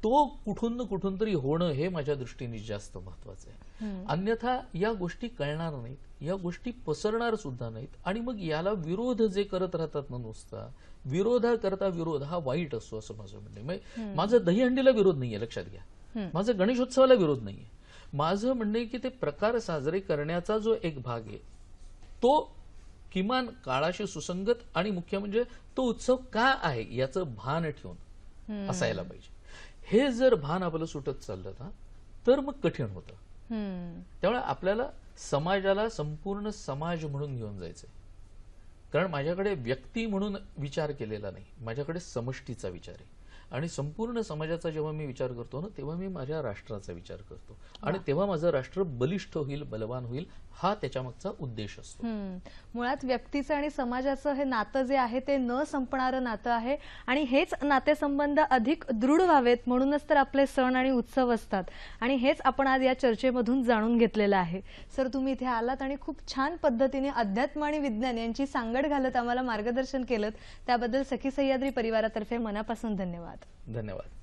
B: तो कुठून ना कुठून तरी होणं हे माझ्या दृष्टीने जास्त महत्वाचं आहे. अन्यथा या गोष्टी कळणार नाहीत, या गोष्टी पसरणार सुद्धा नाहीत आणि मग याला विरोध जे करत राहतात ना नुसता विरोधाकरता विरोध हा वाईट असतो असं माझं म्हणणं आहे. माझं दहीहंडीला विरोध नाहीये, लक्षात घ्या. माझं गणेशोत्सवाला विरोध नाहीये. माझं म्हणणं आहे की ते प्रकार साजरे करण्याचा जो एक भाग आहे तो किमान काळाशी सुसंगत आणि मुख्य म्हणजे तो उत्सव का आहे याचं भान ठेवून असायला पाहिजे. हे जर भान आपलं सुटत चाललं ना तर मग कठीण होतं. त्यामुळे आपल्याला समाजाला संपूर्ण समाज म्हणून घेऊन जायचंय. कारण माझ्याकडे व्यक्ती म्हणून विचार केलेला नाही, माझ्याकडे समष्टीचा विचार आहे आणि संपूर्ण समाजाचा जेव्हा मी विचार करतो ना तेव्हा मी माझ्या राष्ट्राचा विचार करतो आणि तेव्हा माझं राष्ट्र बलिष्ठ होईल, बलवान होईल, हा त्याच्या मागचा उद्देश असतो.
A: मुळात व्यक्तीचं आणि समाजाचं हे नातं जे आहे ते न संपणारं नातं आहे आणि हेच नातेसंबंध अधिक दृढ व्हावेत म्हणूनच तर आपले सण आणि उत्सव असतात आणि हेच आपण आज या चर्चेमधून जाणून घेतलेलं आहे. सर, तुम्ही इथे आलात आणि खूप छान पद्धतीने अध्यात्म आणि विज्ञान यांची सांगड घालत आम्हाला मार्गदर्शन केलं, त्याबद्दल सखी सह्याद्री परिवारातर्फे मनापासून धन्यवाद.
B: धन्यवाद.